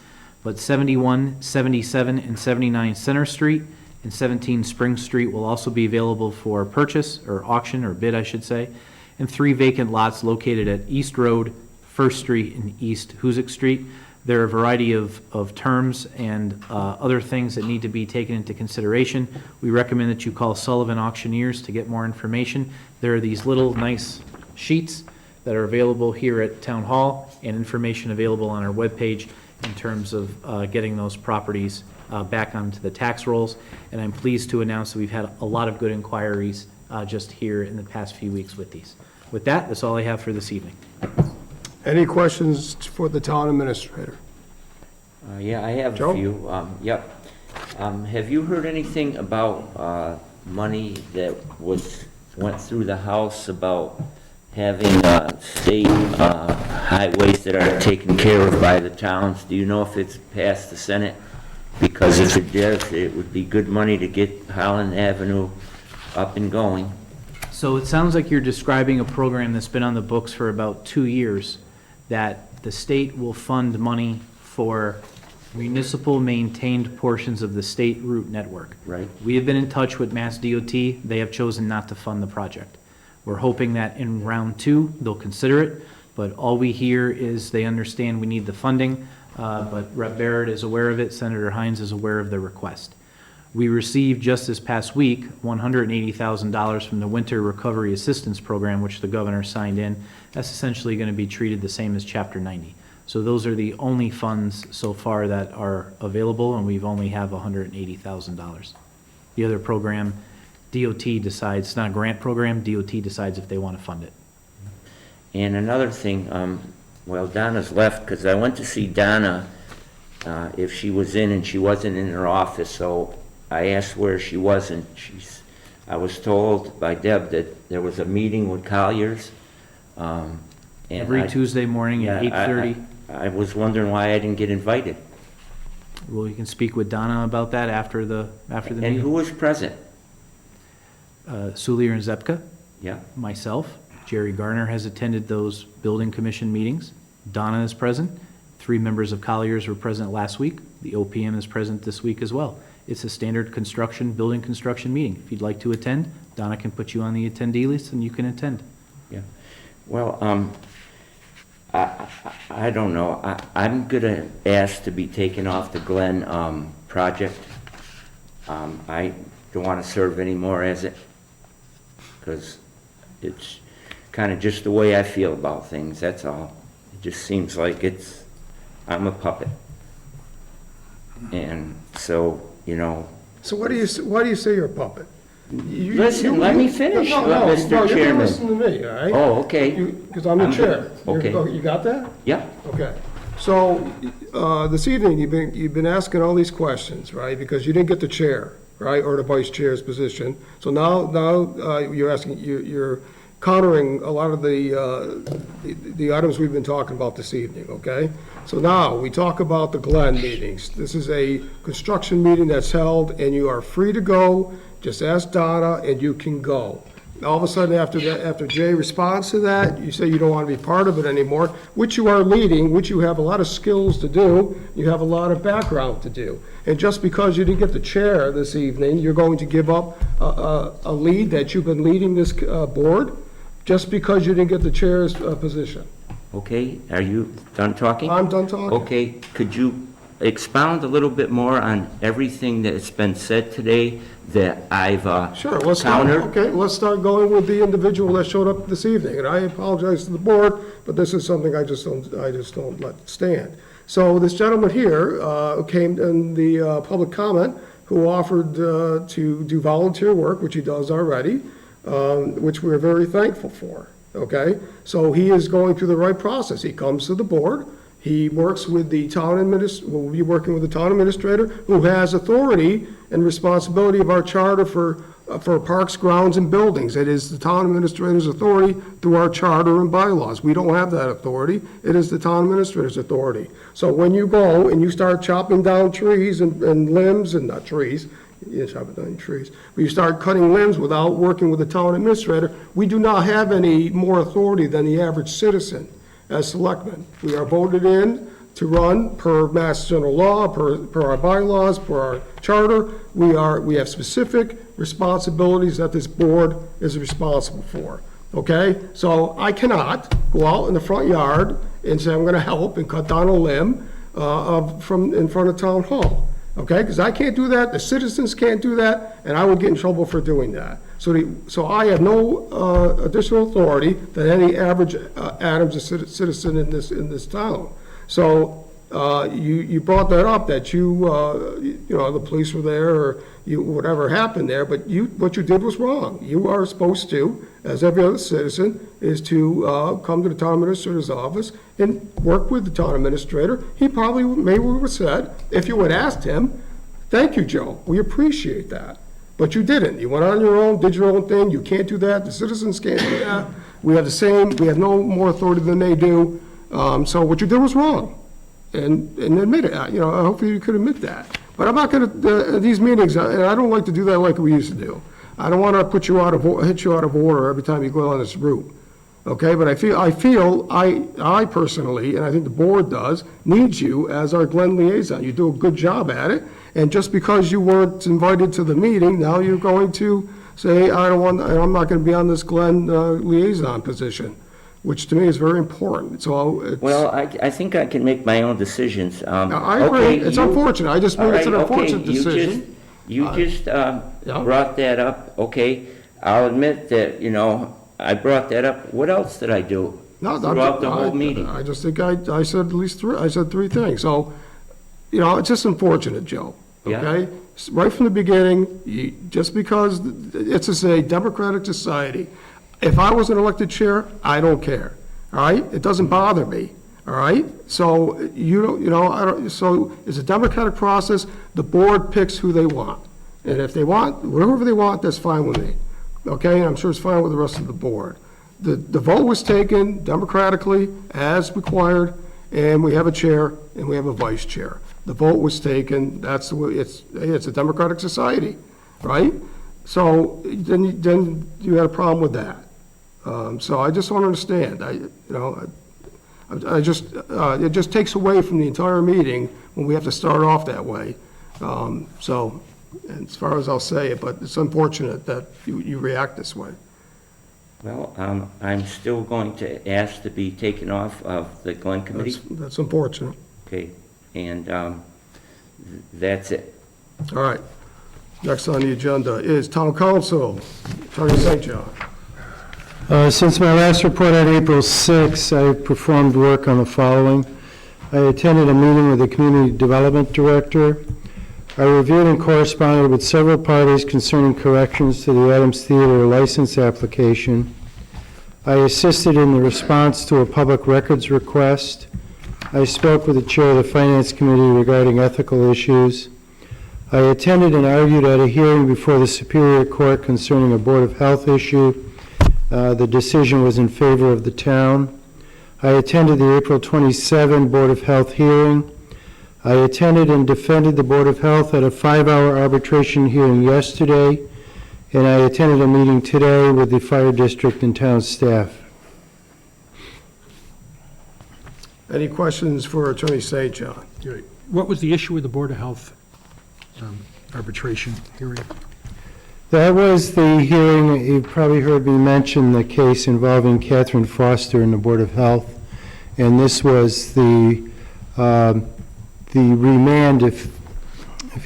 but 71, 77, and 79 Center Street and 17 Spring Street will also be available for purchase, or auction, or bid, I should say, and 3 vacant lots located at East Road, First Street, and East Hoosick Street. There are a variety of terms and other things that need to be taken into consideration. We recommend that you call Sullivan Auctioneers to get more information. There are these little nice sheets that are available here at Town Hall and information available on our webpage in terms of getting those properties back onto the tax rolls. And I'm pleased to announce that we've had a lot of good inquiries just here in the past few weeks with these. With that, that's all I have for this evening. Any questions for the town administrator? Yeah, I have Joe? a few. Yep. Have you heard anything about money that went through the House about having state highways that are taken care of by the towns? Do you know if it's passed the Senate? Because if it does, it would be good money to get Holland Avenue up and going. So it sounds like you're describing a program that's been on the books for about 2 years, that the state will fund money for municipal maintained portions of the state route network. Right. We have been in touch with Mass DOT. They have chosen not to fund the project. We're hoping that in round 2, they'll consider it, but all we hear is they understand we need the funding, but Rep. Barrett is aware of it, Senator Hines is aware of the request. We received just this past week $180,000 from the Winter Recovery Assistance Program, which the governor signed in. That's essentially going to be treated the same as Chapter 90. So those are the only funds so far that are available, and we've only have $180,000. The other program, DOT decides, it's not a grant program, DOT decides if they want to fund it. And another thing, well, Donna's left, because I went to see Donna if she was in, and she wasn't in her office, so I asked where she was, and I was told by Deb that there was a meeting with Colliers. Every Tuesday morning at 8:30. I was wondering why I didn't get invited. Well, you can speak with Donna about that after the meeting. And who was present? Sulier and Zepka. Yeah. Myself. Jerry Garner has attended those building commission meetings. Donna is present. 3 members of Colliers were present last week. The OPM is present this week as well. It's a standard building construction meeting. If you'd like to attend, Donna can put you on the attendee list and you can attend. Yeah. Well, I don't know. I'm gonna ask to be taken off the Glen project. I don't want to serve anymore as it, because it's kind of just the way I feel about things, that's all. It just seems like I'm a puppet. And so, you know. So why do you say you're a puppet? Listen, let me finish, No, Mr. you can Chairman. listen to me, all right? Oh, okay. Because I'm the chair. Okay. You got that? Yeah. Okay. So, this evening, you've been asking all these questions, right? Because you didn't get the chair. right, or the vice chair's position. So now you're asking, you're countering a lot of the items we've been talking about this evening, okay? So now, we talk about the Glen meetings. This is a construction meeting that's held, and you are free to go. Just ask Donna, and you can go. All of a sudden, after Jay responds to that, you say you don't want to be part of it anymore, which you are leading, which you have a lot of skills to do, you have a lot of background to do. And just because you didn't get the chair this evening, you're going to give up a lead that you've been leading this board, just because you didn't get the chair's position. Okay, are you done talking? I'm done talking. Okay, could you expound a little bit more on everything that's been said today that I've Sure, let's start, countered? okay, let's start going with the individual that showed up this evening. And I apologize to the board, but this is something I just don't let stand. So this gentleman here came in the public comment who offered to do volunteer work, which he does already, which we're very thankful for, okay? So he is going through the right process. He comes to the board, he works with the will be working with the town administrator, who has authority and responsibility of our charter for parks, grounds, and buildings. It is the town administrator's authority through our charter and bylaws. We don't have that authority. It is the town administrator's authority. So when you go and you start chopping down trees and limbs, and not trees, you chop down trees, but you start cutting limbs without working with the town administrator, we do not have any more authority than the average citizen as selectmen. We are voted in to run per Mass General Law, per our bylaws, per our charter. We have specific responsibilities that this board is responsible for, okay? So I cannot go out in the front yard and say I'm gonna help and cut down a limb from in front of Town Hall, okay? Because I can't do that, the citizens can't do that, and I will get in trouble for doing that. So I have no additional authority than any average Adams citizen in this town. So you brought that up, that the police were there, or whatever happened there, but what you did was wrong. You are supposed to, as every other citizen, is to come to the town administrator's office and work with the town administrator. He probably maybe would have said, if you had asked him, "Thank you, Joe, we appreciate that." But you didn't. You went on your own, did your own thing. You can't do that. The citizens can't do that. We have no more authority than they do. So what you did was wrong. And admit it. Hopefully you could admit that. But I'm not gonna, these meetings, and I don't like to do that like we used to do. I don't wanna hit you out of order every time you go on this route. Okay, but I feel I personally, and I think the board does, needs you as our Glen liaison. You do a good job at it. And just because you weren't invited to the meeting, now you're going to say, I'm not going to be on this Glen liaison position, which to me is very important. So Well, I think I can make my own decisions. I agree. Okay, It's unfortunate. I just mean it's an all right, unfortunate okay, decision. You just brought that up, okay? I'll admit that, I brought that up. What else did I do throughout the whole meeting? I just think I said at least three. I said three things. So, it's just unfortunate, Joe. Yeah. Okay? Right from the beginning, just because it's a democratic society, if I was an elected chair, I don't care, all right? It doesn't bother me, all right? So, so it's a democratic process. The board picks who they want. And if they want, whatever they want, that's fine with me, okay? And I'm sure it's fine with the rest of the board. The vote was taken democratically, as required, and we have a chair and we have a vice chair. The vote was taken, that's the way, it's a democratic society, right? So then you had a problem with that. So I just don't understand. It just takes away from the entire meeting when we have to start off that way. So, and as far as I'll say it, but it's unfortunate that you react this way. Well, I'm still going to ask to be taken off of the Glen Committee. That's unfortunate. Okay, and that's it. All right. Next on the agenda is Town Council, Attorney St. John. Since my last report on April 6, I performed work on the following. I attended a meeting with the Community Development Director. I reviewed and corresponded with several parties concerning corrections to the Adams Theater license application. I assisted in the response to a public records request. I spoke with the chair of the Finance Committee regarding ethical issues. I attended and argued at a hearing before the Superior Court concerning a Board of Health issue. The decision was in favor of the town. I attended the April 27 Board of Health hearing. I attended and defended the Board of Health at a 5-hour arbitration hearing yesterday, and I attended a meeting today with the fire district and town staff. Any questions for Attorney St. John? What was the issue with the Board of Health arbitration hearing? That was the hearing, you probably heard me mention the case involving Catherine Foster and the Board of Health, and this was the remand, if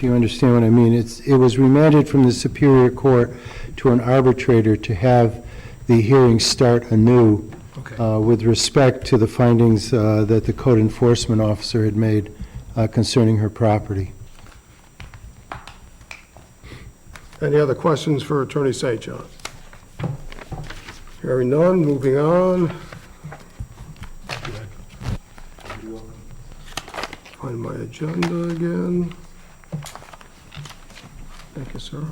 you understand what I mean. It was remanded from the Superior Court to an arbitrator to have the hearing start anew with respect to the findings that the code enforcement officer had made concerning her property. Any other questions for Attorney St. John? Hearing none, moving on. Find my agenda again. Thank you, sir.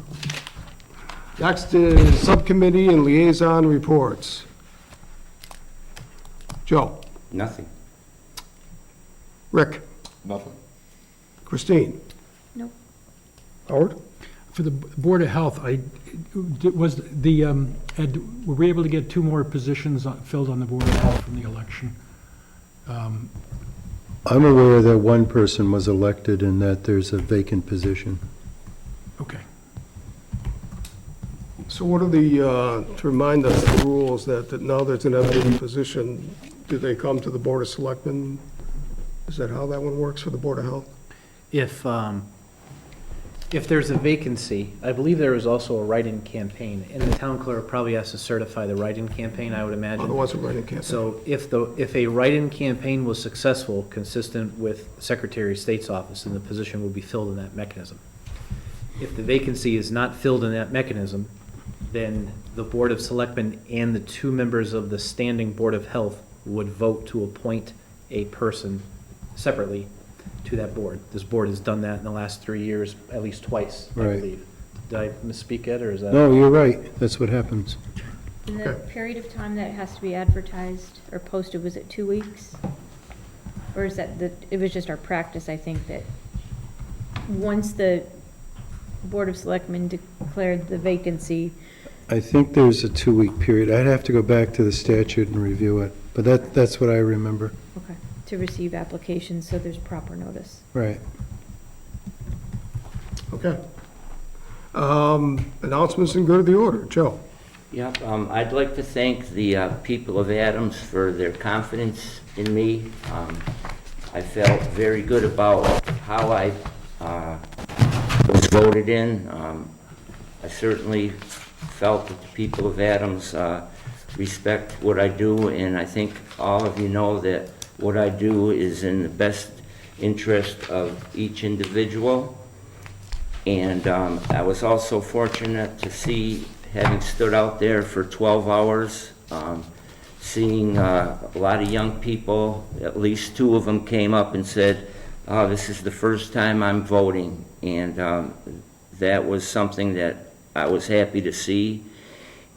Next is subcommittee and liaison reports. Joe? Nothing. Rick? Nothing. Christine? Nope. Howard? For the Board of Health, were we able to get 2 more positions filled on the Board of Health from the election? I'm aware that one person was elected and that there's a vacant position. Okay. So what are to remind us the rules that now there's an vacant position, do they come to the Board of Selectmen? Is that how that one works for the Board of Health? If there's a vacancy, I believe there is also a write-in campaign, and the town clerk probably has to certify the write-in campaign, I would imagine. Otherwise, a write-in campaign. So if a write-in campaign was successful, consistent with Secretary of State's office, then the position will be filled in that mechanism. If the vacancy is not filled in that mechanism, then the Board of Selectmen and the 2 members of the Standing Board of Health would vote to appoint a person separately to that board. This board has done that in the last 3 years, at least twice, I Right. believe. Did I misspeak, Ed, or is that? No, you're right. That's what happens. And the period of time that it has to be advertised or posted, was it 2 weeks? Or is that, it was just our practice, I think, that once the Board of Selectmen declared the vacancy, I think there's a 2-week period. I'd have to go back to the statute and review it, but that's what I remember. okay, to receive applications, so there's proper notice. Right. Okay. Announcements and go to the order. Joe? Yep, I'd like to thank the people of Adams for their confidence in me. I felt very good about how I was voted in. I certainly felt that the people of Adams respect what I do, and I think all of you know that what I do is in the best interest of each individual. And I was also fortunate to see, having stood out there for 12 hours, seeing a lot of young people, at least 2 of them came up and said, "Oh, this is the first time I'm voting." And that was something that I was happy to see.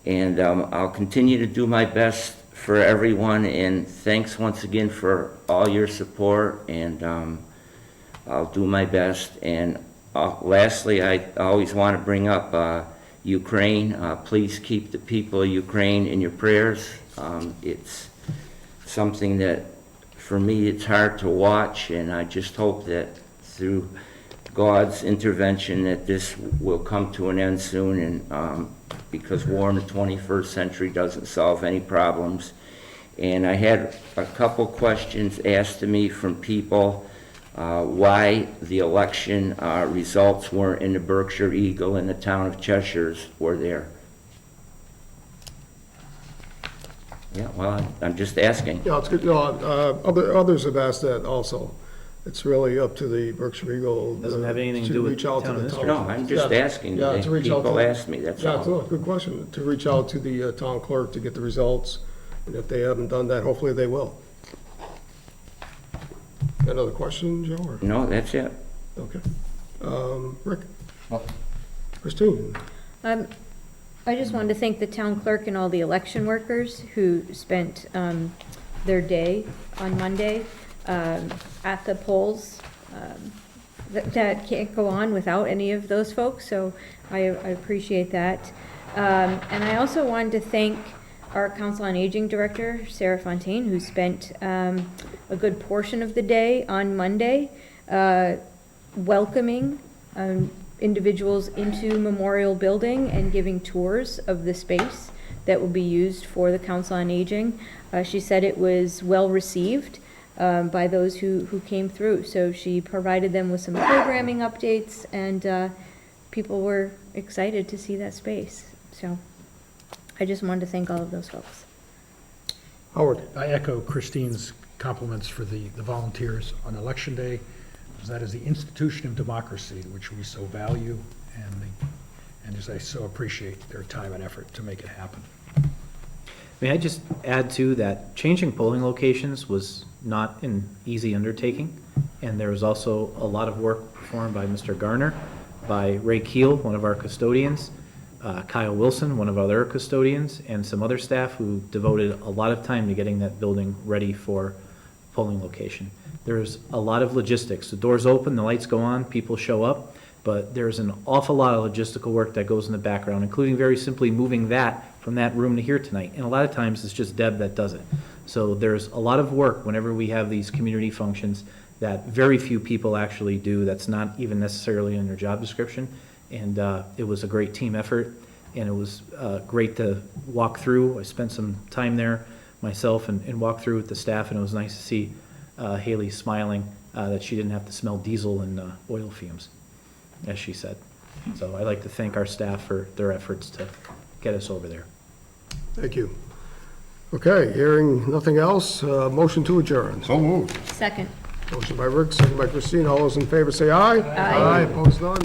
And I'll continue to do my best for everyone, and thanks once again for all your support, and I'll do my best. And lastly, I always want to bring up Ukraine. Please keep the people of Ukraine in your prayers. It's something that, for me, it's hard to watch, and I just hope that through God's intervention that this will come to an end soon, and because war in the 21st century doesn't solve any problems. And I had a couple questions asked to me from people why the election results weren't in the Berkshire Eagle and the town of Cheshire's were there. Yeah, well, I'm just asking. Yeah, it's good. No, others have asked that also. It's really up to the Berkshire Eagle. Doesn't have anything to do with reach out to town the administrator. No, I'm just asking. Yeah, to reach out to. People ask me, that's all. Yeah, it's a good question. To reach out to the town clerk to get the results, and if they haven't done that, hopefully they will. Got another question, Joe? Or? No, that's it. Okay. Rick? Christine? I just wanted to thank the town clerk and all the election workers who spent their day on Monday at the polls. That can't go on without any of those folks, so I appreciate that. And I also wanted to thank our Council on Aging Director, Sarah Fontaine, who spent a good portion of the day on Monday welcoming individuals into Memorial Building and giving tours of the space that will be used for the Council on Aging. She said it was well-received by those who came through. So she provided them with some programming updates, and people were excited to see that space. So I just wanted to thank all of those folks. Howard? I echo Christine's compliments for the volunteers on Election Day, because that is the institution of democracy, which we so value, and as I so appreciate their time and effort to make it happen. May I just add too that changing polling locations was not an easy undertaking, and there was also a lot of work performed by Mr. Garner, by Ray Keel, one of our custodians, Kyle Wilson, one of our other custodians, and some other staff who devoted a lot of time to getting that building ready for polling location. There's a lot of logistics. The doors open, the lights go on, people show up, but there's an awful lot of logistical work that goes in the background, including very simply moving that from that room to here tonight. And a lot of times it's just Deb that does it. So there's a lot of work whenever we have these community functions that very few people actually do. That's not even necessarily in their job description. And it was a great team effort, and it was great to walk through. I spent some time there myself and walk through with the staff, and it was nice to see Haley smiling that she didn't have to smell diesel and oil fumes, as she said. So I'd like to thank our staff for their efforts to get us over there. Thank you. Okay, hearing nothing else, motion to adjourn. So moved. Second. Motion by Rick, second by Christine. All those in favor say aye. Aye. Opposed, none.